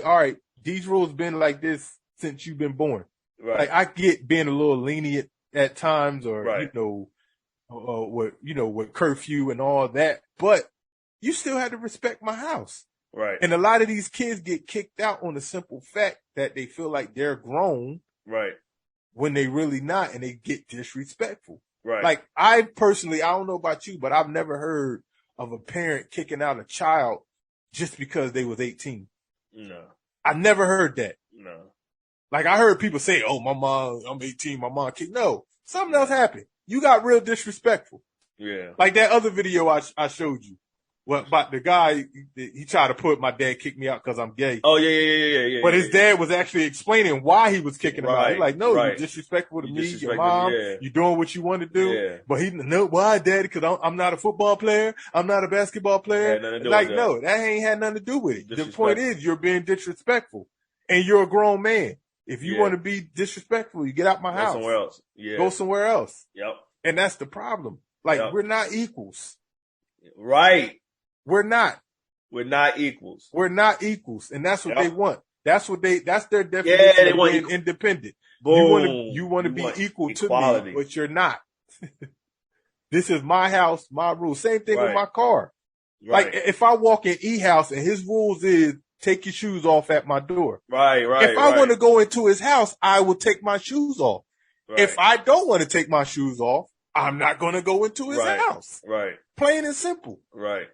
all right, these rules been like this since you've been born. Right. Like, I get being a little lenient at times or, with curfew and all that, but you still had to respect my house. Right. And a lot of these kids get kicked out on the simple fact that they feel like they're grown. Right. When they really not, and they get disrespectful. Right. Like, I personally, I don't know about you, but I've never heard of a parent kicking out a child just because they was 18. No. I never heard that. No. Like, I heard people say, oh, my mom, I'm 18, my mom kicked. No, something else happened. You got real disrespectful. Yeah. Like that other video I showed you. Well, about the guy, he tried to put my dad kicked me out because I'm gay. Oh, yeah. But his dad was actually explaining why he was kicking him out. He's like, no, right. you're disrespectful to me, your disrespectful, mom. yeah. You're doing what you want to do. Yeah. But no, why, daddy? Because I'm not a football player. I'm not a basketball player. Like, no, that ain't had nothing to do with it. The point is, you're being disrespectful. And you're a grown man. If you want to be disrespectful, you get out my house. Go somewhere else. Yeah. Go somewhere else. Yep. And that's the problem. Like, we're not equals. Right. We're not. We're not equals. We're not equals. And that's what they want. That's their definition of being independent. Boom. You want to be equal to me, but you're not. This is my house, my rules. Same thing with my car. Right. Like, if I walk in E-house and his rules is take your shoes off at my door. Right. If I want to go into his house, I will take my shoes off. Right. If I don't want to take my shoes off, I'm not going to go into his house. Right. Plain and simple. Right.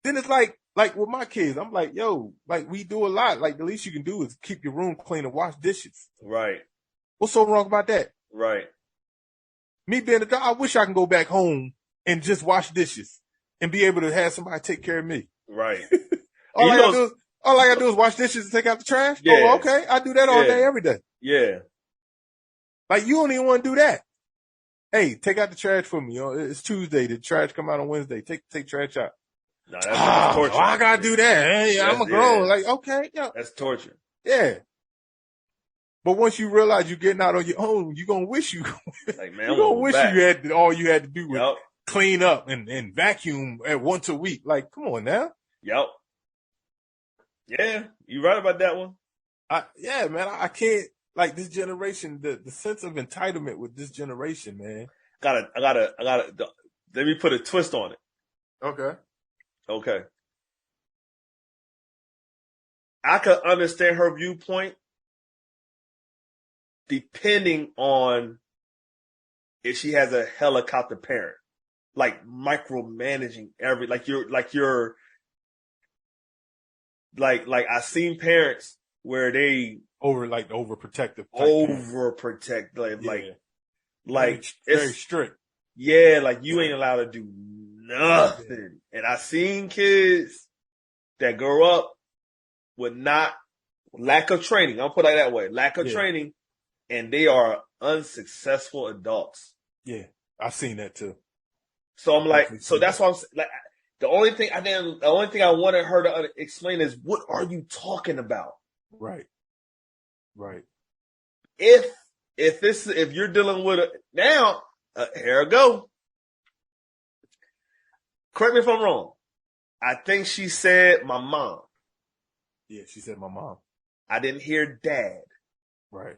Then it's like with my kids, I'm like, yo, like we do a lot. Like the least you can do is keep your room clean and wash dishes. Right. What's so wrong about that? Right. Me being a dog, I wish I can go back home and just wash dishes and be able to have somebody take care of me. Right. all I gotta do is wash dishes and take out the trash. Yeah. Oh, okay. I do that all day, every day. Yeah. Like you don't even want to do that. Hey, take out the trash for me. It's Tuesday. The trash come out on Wednesday. Take trash out. No, that's torture. I gotta do that. Hey, I'm a grown. Like, okay, yeah. That's torture. Yeah. But once you realize you're getting out on your own, you're gonna wish you like, man, you're gonna wish you had all you had to do was clean up and vacuum at once a week. Like, come on now. Yep. Yeah, you're right about that one. I can't, like, this generation, the sense of entitlement with this generation, man. I gotta let me put a twist on it. Okay. I could understand her viewpoint depending on if she has a helicopter parent, like micromanaging like I've seen parents where they overprotective, like it's very strict. Yeah, like you ain't allowed to do nothing. And I seen kids that grow up with lack of training. I'll put it that way. Lack of training. And they are unsuccessful adults. Yeah. I've seen that too. So I'm like, that's why I'm like, the only thing I wanted her to explain is, what are you talking about? Right. If you're dealing with here I go. Correct me if I'm wrong. I think she said my mom. Yeah, she said my mom. I didn't hear dad. Right.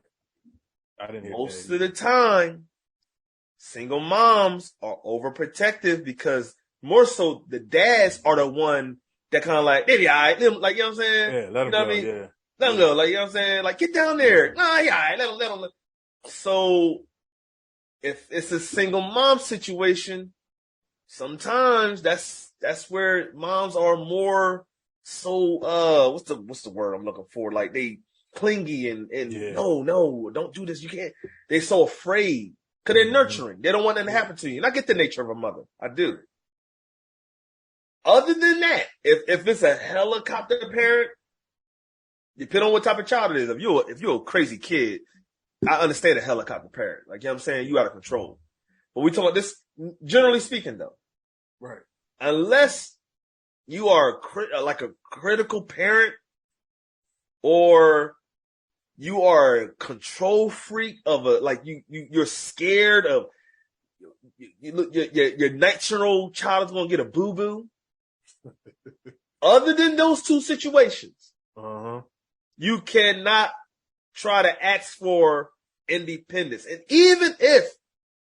I didn't hear most of the time, single moms are overprotective because more so the dads are the one that kind of like, maybe like, you know what I'm saying? Yeah, let them go. Yeah. Let them go. Like, you know what I'm saying? Like, get down there. Nah, yeah, let them. So if it's a single mom situation, sometimes that's where moms are more so what's the word I'm looking for? Like they clingy and no, don't do this. You can't. They're so afraid because they're nurturing. They don't want that to happen to you. And I get the nature of a mother. I do. Other than that, if it's a helicopter parent, depending on what type of child it is, if you're a crazy kid, I understand a helicopter parent. Like, you know what I'm saying? You out of control. But we talking about this, generally speaking, though. Right. Unless you are like a critical parent or you are a control freak of you're scared of your 19-year-old child is going to get a boo-boo. Other than those two situations, you cannot try to ask for independence. And even if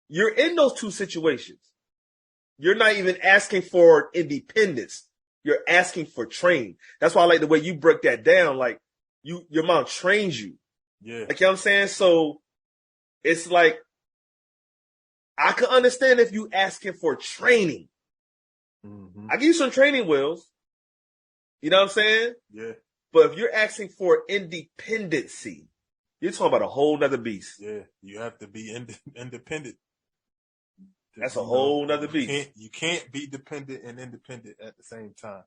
you're in those two situations, you're not even asking for independence. you're asking for training. That's why I like the way you break that down. Like your mom trains you. Yeah. Like, you know what I'm saying? So it's like, I can understand if you asking for training. Mm-hmm. I give you some training wheels. You know what I'm saying? Yeah. But if you're asking for independency, you're talking about a whole nother beast. Yeah. You have to be independent. That's a whole nother beast. You can't be dependent and independent at the same time.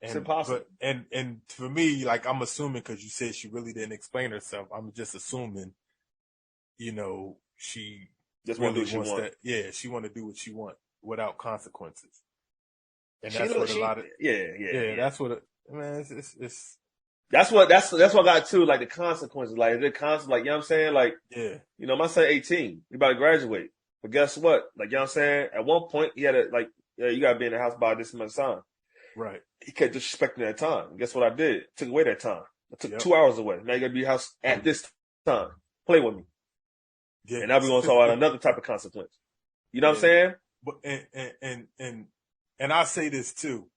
It's impossible. And for me, like, I'm assuming, because you said she really didn't explain herself, I'm just assuming, you know, she just really want to do what she wants. Yeah, she want to do what she wants without consequences. And that's what a lot of that's what it's that's what I got too, like the consequences. Like the consequences, like, you know what I'm saying? Like, yeah, you know, my son 18, he about to graduate. But guess what? Like, you know what I'm saying? At one point he had you gotta be in the house by this much time. Right. He kept disrespecting that time. And guess what I did? Took away that time. I took 2 hours away. Now you gotta be in the house at this time. Play with me. Yeah. And now we're gonna talk about another type of consequence. You know what I'm saying? But and I say this too.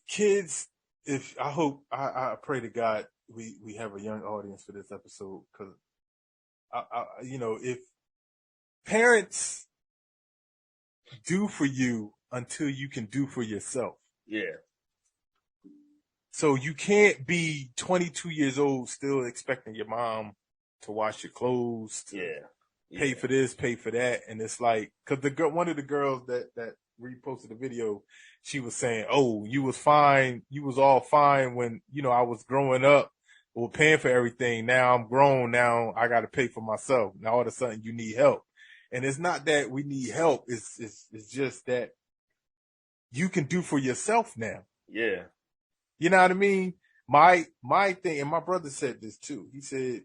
Kids, I pray to God we have a young audience for this episode, because you know, if parents do for you until you can do for yourself. Yeah. So you can't be 22 years old still expecting your mom to wash your clothes, pay for this, pay for that. And it's like, because one of the girls that reposted the video, she was saying, "Oh, you was all fine when, you know, I was growing up or paying for everything. Now I'm grown. Now I got to pay for myself. Now all of a sudden you need help." And it's not that we need help. It's just that you can do for yourself now. Yeah. You know what I mean? My thing, and my brother said this too. He said,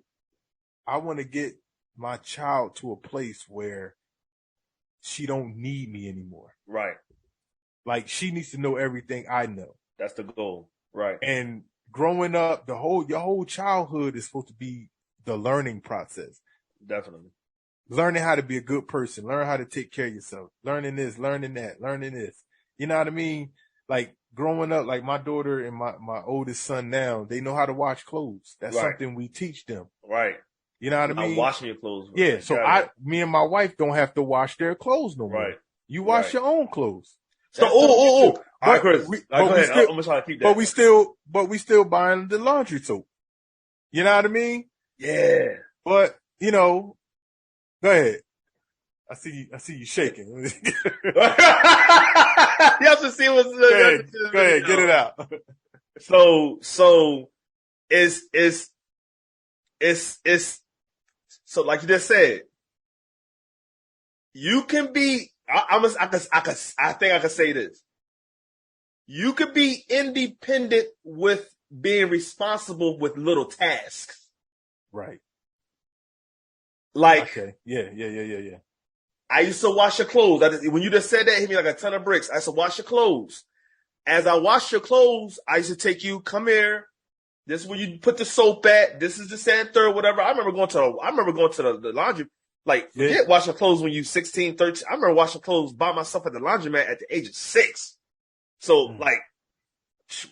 I want to get my child to a place where she don't need me anymore. Right. Like, she needs to know everything I know. That's the goal. Right. And growing up, your whole childhood is supposed to be the learning process. Definitely. Learning how to be a good person, learn how to take care of yourself, learning this, learning that, learning this. You know what I mean? Like, growing up, like my daughter and my oldest son now, they know how to wash clothes. That's something we teach them. Right. You know what I mean? I'm washing your clothes. Bro. Yeah. So me and my wife don't have to wash their clothes no more. Right. You wash your own clothes. So, all right, Chris. Go ahead. I'm gonna try to keep that. But we still buying the laundry soap. You know what I mean? Yeah. But, you know, go ahead. I see you shaking. You have to see what's go ahead, get it out. So it's so, like you just said, you can be. I think I can say this. You could be independent with being responsible with little tasks. Right. Like, okay. Yeah. I used to wash your clothes. When you just said that, it hit me like a ton of bricks. I used to wash your clothes. As I wash your clothes, I used to take you, come here. This is where you put the soap at. This is the sand third, whatever. I remember going to the laundry. Like, forget washing clothes when you 16, 13. I remember washing clothes by myself at the laundromat at the age of 6. So, like,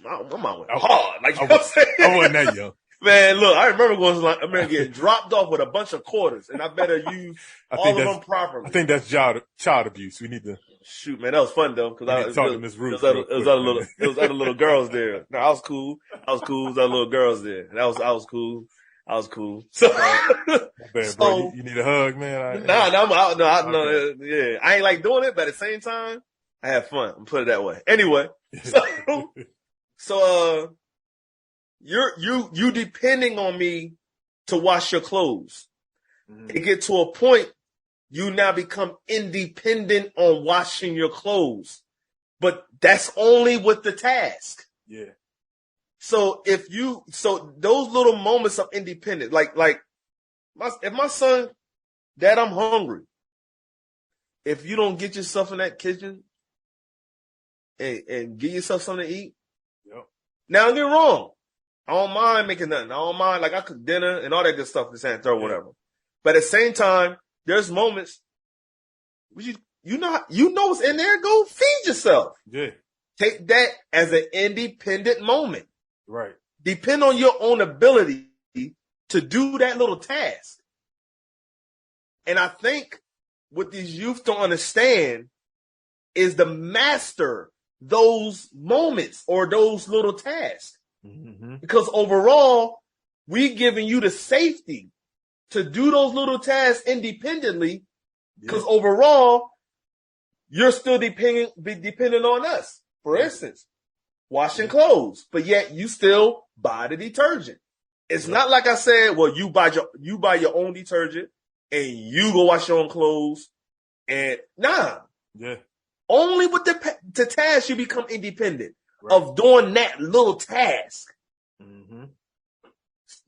my mom went hard. Like, you know what I'm saying? I wasn't that young. Man, look, I remember getting dropped off with a bunch of quarters, and I better use all of them properly. I think that's child abuse. We need to shoot, man. That was fun though, because it was other little girls there. No, I was cool. It was other little girls there. I was cool. So, bad, bro. You need a hug, man. Yeah, I ain't like doing it, but at the same time, I had fun. I'm put it that way. Anyway, so you depending on me to wash your clothes. Mm-hmm. It get to a point you now become independent on washing your clothes, but that's only with the task. Yeah. So those little moments of independence, if my son, Dad, I'm hungry. If you don't get yourself in that kitchen and get yourself something to eat, now don't get wrong. I don't mind making nothing. I don't mind, like, I cook dinner and all that good stuff, this and third, whatever. But at the same time, there's moments you know what's in there. Go feed yourself. Yeah. Take that as an independent moment. Right. Depend on your own ability to do that little task. And I think what these youth don't understand is to master those moments or those little tasks. Mm-hmm. Because overall, we giving you the safety to do those little tasks independently. Because overall, you're still depending on us. For instance, washing clothes, but yet you still buy the detergent. It's not like I said, well, you buy your own detergent and you go wash your own clothes. And only with the task you become independent of doing that little task. Mm-hmm.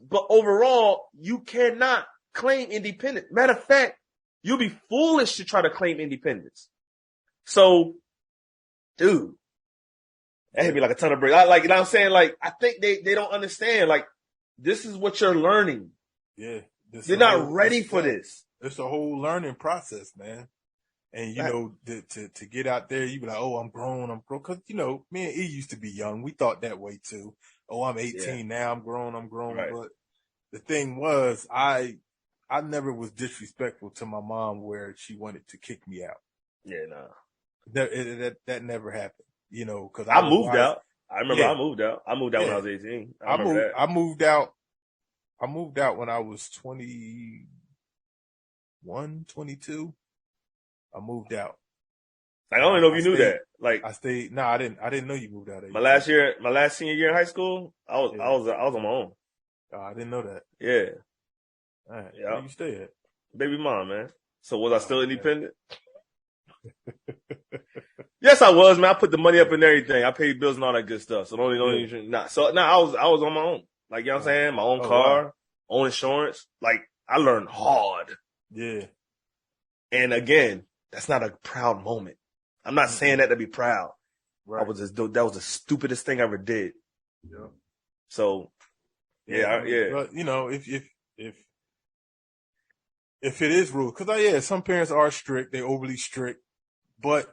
But overall, you cannot claim independence. Matter of fact, you'll be foolish to try to claim independence. So, dude, that hit me like a ton of bricks. You know what I'm saying? Like, I think they don't understand. Like, this is what you're learning. Yeah. You're not ready for this. It's a whole learning process, man. And, you know, to get out there, you be like, oh, I'm grown. Because, you know, me and E used to be young. We thought that way, too. Oh, I'm 18 now. I'm grown. Right. But the thing was, I never was disrespectful to my mom where she wanted to kick me out. Yeah, no. That never happened. You know, because I moved out. I remember I moved out. I moved out when I was 18. I moved out when I was 21, 22. I moved out. Like, I don't know if you knew that. Like, I stayed. No, I didn't know you moved out. My last senior year in high school, I was on my own. I didn't know that. Yeah. All right. Where you stay at? Baby mom, man. So was I still independent? Yes, I was, man. I put the money up and everything. I paid bills and all that good stuff. So don't even I was on my own. Like, you know what I'm saying? My own car, own insurance. Like, I learned hard. Yeah. And again, that's not a proud moment. I'm not saying that to be proud. Right. That was the stupidest thing I ever did. Yeah. So, yeah. But, you know, if it is rule, because some parents are strict, they overly strict, but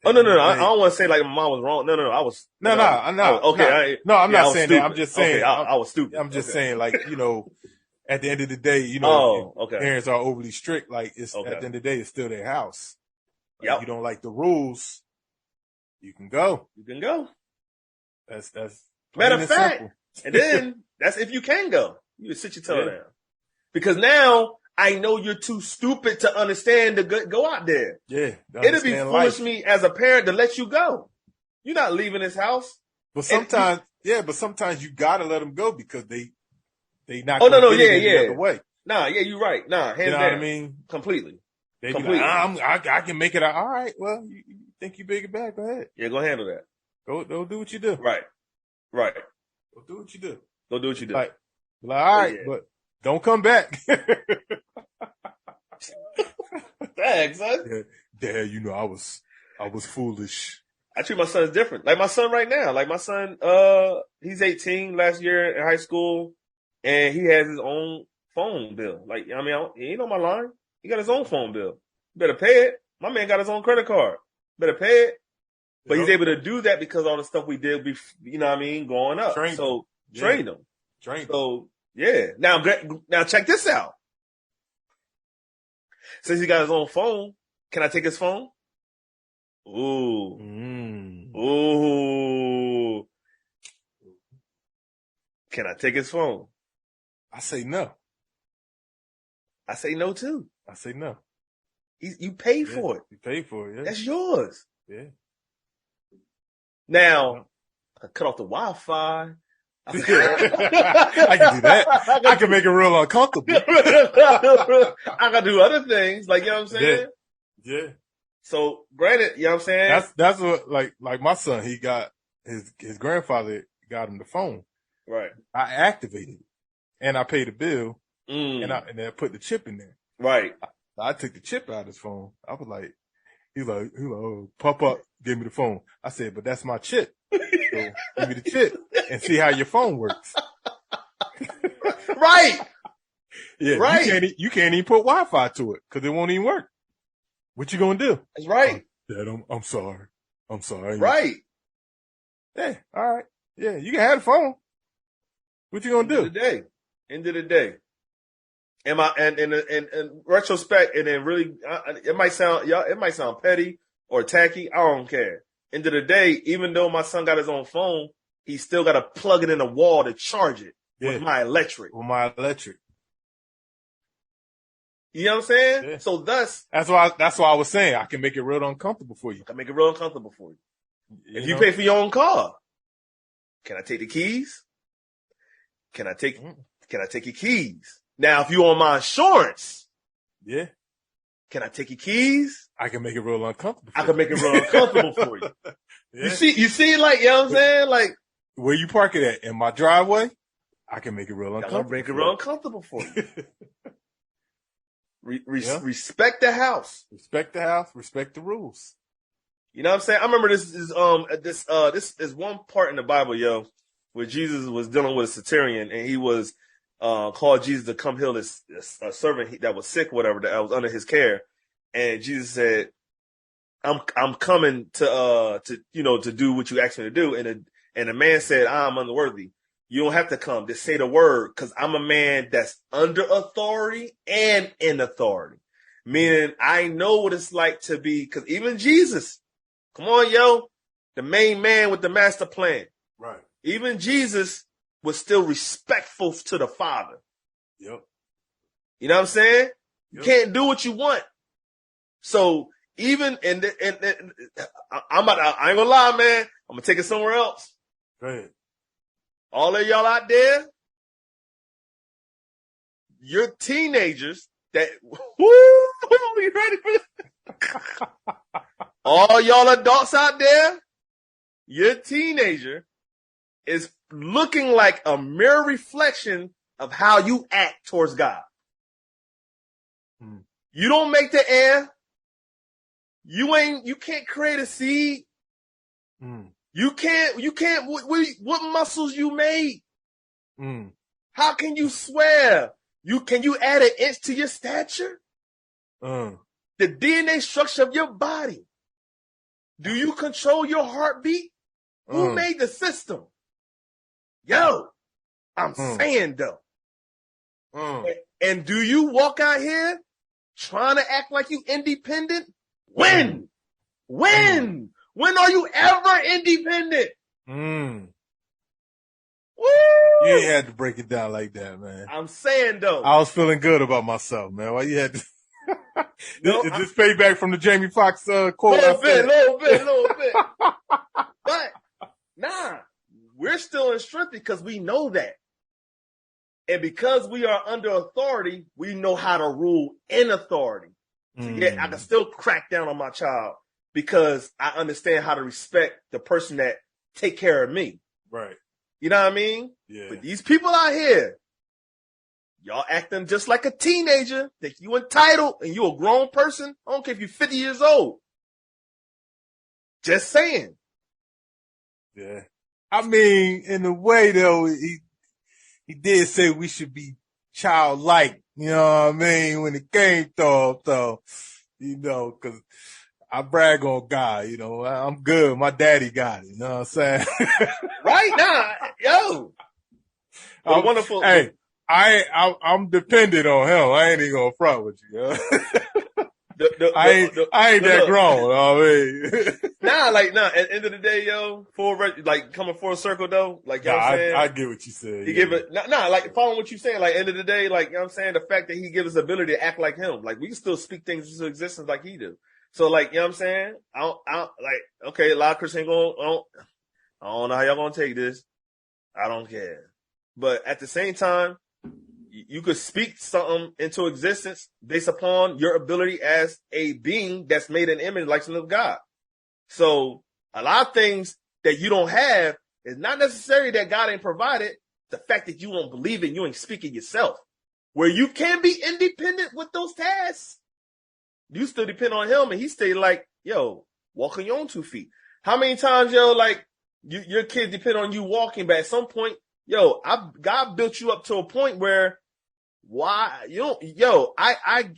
no, I don't want to say like my mom was wrong. No, I was no. I'm not saying that. I'm just saying okay, I was stupid. I'm just saying, like, you know, at the end of the day, you know, parents are overly strict. Like, it's at the end of the day, it's still their house. Like, if you don't like the rules, you can go. That's matter of fact. And then that's if you can go. You sit your toe down, because now I know you're too stupid to understand to go out there. Yeah. It'd be foolish me as a parent to let you go. You're not leaving this house. But sometimes, but sometimes you gotta let them go because they not. Oh, no, the other way. Nah, you're right. Nah, hands down. What I mean? Completely. They be like, I can make it out. All right. Well, you think you big it back? Go ahead. Yeah, go handle that. Go do what you do. Right. Go do what you do. Like, all right, but don't come back. Thanks, son. Dad, you know, I was foolish. I treat my sons different. Like my son right now. Like my son, he's 18 last year in high school, and he has his own phone bill. Like, I mean, he ain't on my line. He got his own phone bill. Better pay it. My man got his own credit card. Better pay it. But he's able to do that because all the stuff we did, you know what I mean, growing up. Train him. So, yeah. Now check this out. Since he got his own phone, can I take his phone? Ooh. Ooh. Can I take his phone? I say no. I say no too. I say no. You paid for it. You paid for it, yeah. That's yours. Yeah. Now, I cut off the Wi-Fi. I can do that. I can make it real uncomfortable. I gotta do other things, like, you know what I'm saying? Yeah. So, granted, you know what I'm saying? That's what, like my son, he got his grandfather got him the phone. Right. I activated it, and I paid the bill, and I put the chip in there. Right. I took the chip out of his phone. I was like, he was like, oh, pop up, give me the phone. I said, but that's my chip. So give me the chip and see how your phone works. Right. Yeah. Right. You can't even put Wi-Fi to it because it won't even work. What you gonna do? That's right. Dad, I'm sorry. I'm sorry. Right. Yeah, all right. Yeah, you can have the phone. What you gonna do? End of the day. And in retrospect, and then really, it might sound petty or tacky. I don't care. End of the day, even though my son got his own phone, he still got to plug it in the wall to charge it with my electric. You know what I'm saying? Yeah. So that's why I was saying I can make it real uncomfortable for you. If you pay for your own car, can I take the keys? Can I take your keys? Now, if you on my insurance, yeah, can I take your keys? I can make it real uncomfortable. For you. Yeah. You see, like, you know what I'm saying? Like, where you park it at? In my driveway? I can make it real uncomfortable. I'll make it real uncomfortable for you. Respect the house. Respect the house. Respect the rules. You know what I'm saying? I remember this is one part in the Bible, yo, where Jesus was dealing with a centurion, and he was called Jesus to come heal this servant that was sick, whatever, that was under his care. And Jesus said, I'm coming to do what you asked me to do. And the man said, I'm unworthy. You don't have to come. Just say the word, because I'm a man that's under authority and in authority. Meaning I know what it's like to be, because even Jesus, come on, yo, the main man with the master plan. Right. Even Jesus was still respectful to the Father. Yep. You know what I'm saying? You can't do what you want. So even I ain't gonna lie, man. I'm gonna take it somewhere else. Right. All of y'all out there, you're teenagers that you ready for this? All y'all adults out there, your teenager is looking like a mirror reflection of how you act towards God. You don't make the air. You can't create a seed. You can't, what muscles you made? How can you swear? Can you add an inch to your stature? The DNA structure of your body. Do you control your heartbeat? Who made the system? Yo, I'm saying though. And do you walk out here trying to act like you independent? When? When are you ever independent? Woo! You ain't had to break it down like that, man. I'm saying though. I was feeling good about myself, man. Why you had to? Is this payback from the Jamie Foxx quote? Little bit. But nah, we're still instructed because we know that. And because we are under authority, we know how to rule in authority. So yeah, I can still crack down on my child because I understand how to respect the person that take care of me. Right. You know what I mean? Yeah. But these people out here, y'all acting just like a teenager, think you entitled and you a grown person. I don't care if you're 50 years old. Just saying. Yeah. I mean, in a way though, he did say we should be childlike. You know what I mean? When it came to, you know, cause I brag on God, you know, I'm good. My daddy got it. You know what I'm saying? Right now, yo. I'm wonderful. Hey, I'm dependent on him. I ain't even gonna front with you. I ain't that grown. You know what I mean? At the end of the day, yo, coming full circle though, like, you know what I'm saying? I get what you said. He give it, like, following what you're saying, like, end of the day, like, you know what I'm saying? The fact that he gives us ability to act like him, like, we can still speak things into existence like he do. So, like, you know what I'm saying? Okay, a lot of Christians I don't know how y'all gonna take this. I don't care. But at the same time, you could speak something into existence based upon your ability as a being that's made an image like of God. So a lot of things that you don't have is not necessarily that God ain't provided. The fact that you don't believe it, you ain't speaking yourself. Where you can be independent with those tasks. You still depend on him, and he stay like, yo, walk on your own 2 feet. How many times, yo, like, your kids depend on you walking, but at some point, yo, God built you up to a point where, why, you don't, yo, I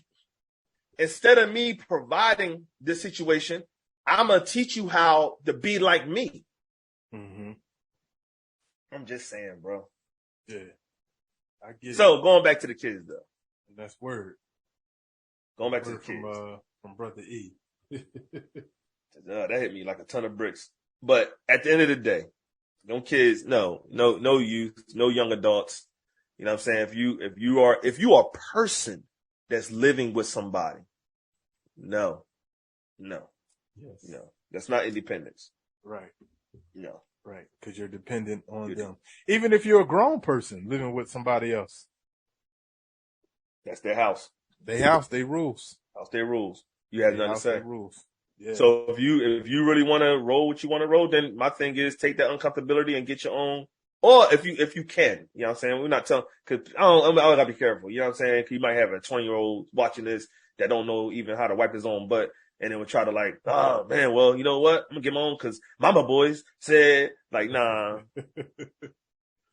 instead of me providing this situation, I'm going to teach you how to be like me. Mm-hmm. I'm just saying, bro. Yeah. I get so, it. Going back to the kids, though. That's word. Going back to the kids. From Brother E. That hit me like a ton of bricks. But at the end of the day, no kids, no youth, no young adults. You know what I'm saying? If you are a person that's living with somebody, no. Yes. No. That's not independence. Right. No. Right. Because you're dependent on them. Even if you're a grown person living with somebody else. That's their house. Their house, their rules. House, their rules. You have nothing to say. Rules. Yeah. So if you really want to roll what you want to roll, then my thing is take that uncomfortability and get your own. Or if you can, you know what I'm saying? We're not telling, because I gotta be careful, you know what I'm saying? Cause you might have a 20-year-old watching this that don't know even how to wipe his own butt, and then would try to like, oh man, well, you know what? I'm gonna get my own because Mama Boys said, like, nah.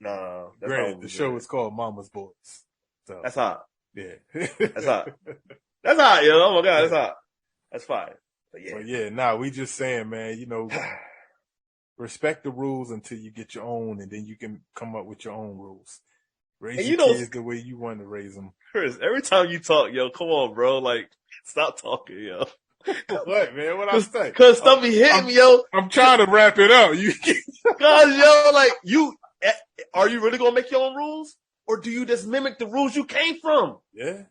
Granted, the show is called Mama's Boys. So that's hot. Yeah. That's hot. That's hot, yo. Oh my God, that's hot. That's fine. But yeah, we just saying, man, you know, respect the rules until you get your own, and then you can come up with your own rules. Raise your kids the way you want to raise them. Chris, every time you talk, yo, come on, bro. Like, stop talking, yo. What, man? What I say? Because stuff be hitting me, yo. I'm trying to wrap it up. Cause, yo, like, are you really going to make your own rules? Or do you just mimic the rules you came from? Yeah.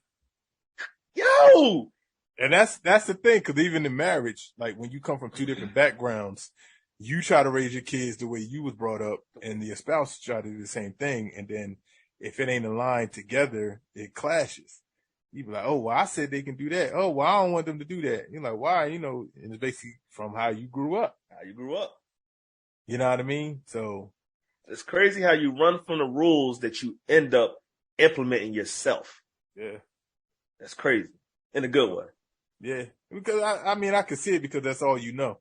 Yo! And that's the thing, because even in marriage, like when you come from two different backgrounds, you try to raise your kids the way you was brought up, and your spouse try to do the same thing. And then if it ain't aligned together, it clashes. You be like, oh, well, I said they can do that. Oh, well, I don't want them to do that. You're like, why? You know, and it's basically from how you grew up. You know what I mean? So it's crazy how you run from the rules that you end up implementing yourself. Yeah. That's crazy. In a good way. Yeah. Because I mean, I can see it because that's all you know.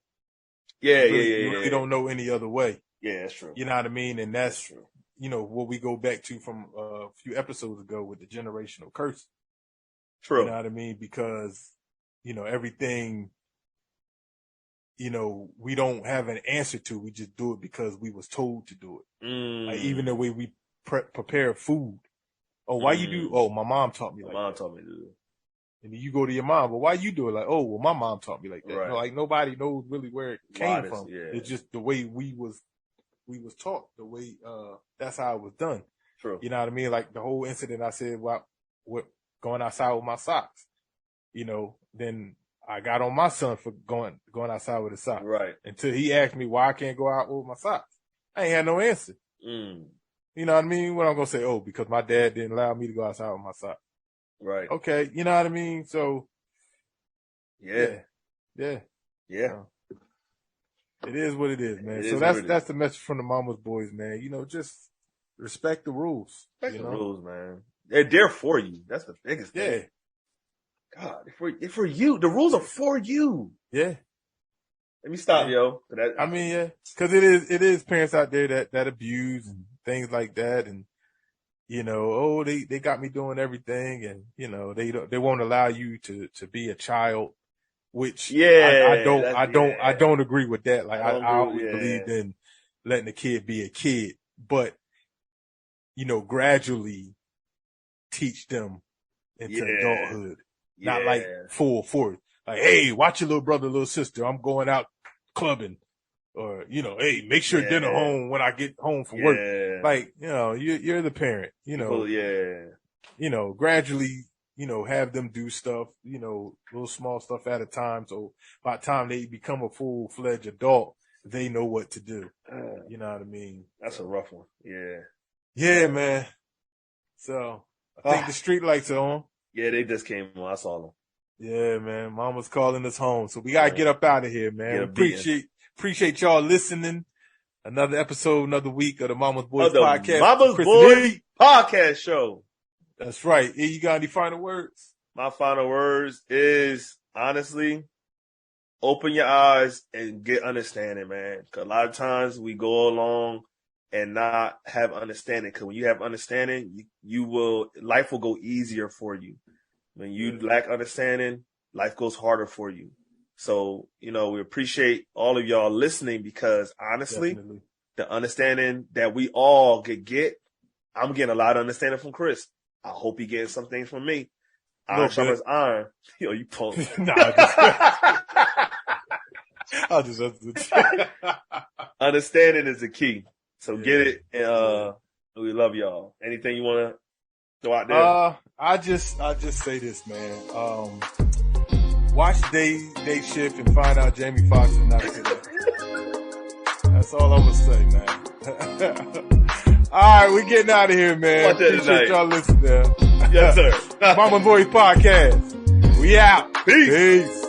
Yeah, you really don't know any other way. Yeah, that's true. You know what I mean? And that's true. You know, what we go back to from a few episodes ago with the generational curse. True. You know what I mean? Because, you know, everything, you know, we don't have an answer to. We just do it because we was told to do it. Like even the way we prepare food. Oh, why you do? Oh, my mom taught me. My mom taught me to do it. And then you go to your mom, but why you do it? Like, oh, well, my mom taught me like that. Right. You know, like nobody knows really where it came from. Yeah. It's just the way we was taught. The way that's how it was done. True. You know what I mean? Like the whole incident I said, what going outside with my socks. You know, then I got on my son for going outside with his socks. Right. Until he asked me why I can't go out with my socks. I ain't had no answer. You know what I mean? What I'm gonna say? Oh, because my dad didn't allow me to go outside with my socks. Right. Okay. You know what I mean? So. Yeah. It is what it is, man. So that's the message from the Mama's Boys, man. You know, just respect the rules. Respect the rules, man. They're there for you. That's the biggest thing. Yeah. God, they're for you. The rules are for you. Yeah. Let me stop, yo. I mean, yeah, because it is parents out there that abuse and things like that, and you know, oh, they got me doing everything, and you know, they won't allow you to be a child, which I don't agree with that. Like I always believed in letting the kid be a kid, but you know, gradually teach them into adulthood, not like full force. Like, hey, watch your little brother, little sister. I'm going out clubbing, or you know, hey, make sure dinner home when I get home from work. Like, you know, you're the parent. You know, you know, gradually, you know, have them do stuff. You know, little small stuff at a time. So by the time they become a full-fledged adult, they know what to do. You know what I mean? That's a rough one. Yeah. Yeah, man. So I think the street lights are on. Yeah, they just came on. I saw them. Yeah, man. Mama's calling us home. So we got to get up out of here, man. Appreciate y'all listening. Another episode, another week of the Mama's Boys podcast. Mama's Boys podcast show. That's right. E, you got any final words? My final words is, honestly, open your eyes and get understanding, man. 'Cause a lot of times we go along and not have understanding. 'Cause when you have understanding, life will go easier for you. When you lack understanding, life goes harder for you. So, you know, we appreciate all of y'all listening because honestly, the understanding that we all get. I'm getting a lot of understanding from Chris. I hope he gets some things from me. Iron sharpens iron. Yo, you punk. I'll just understanding is the key. So get it. We love y'all. Anything you want to throw out there? I just say this, man. Watch Day Shift and find out Jamie Foxx is not today. That's all I'm gonna say, man. All right, we getting out of here, man. Appreciate y'all listening. Yes, sir. Mama Voice Podcast. We out. Peace.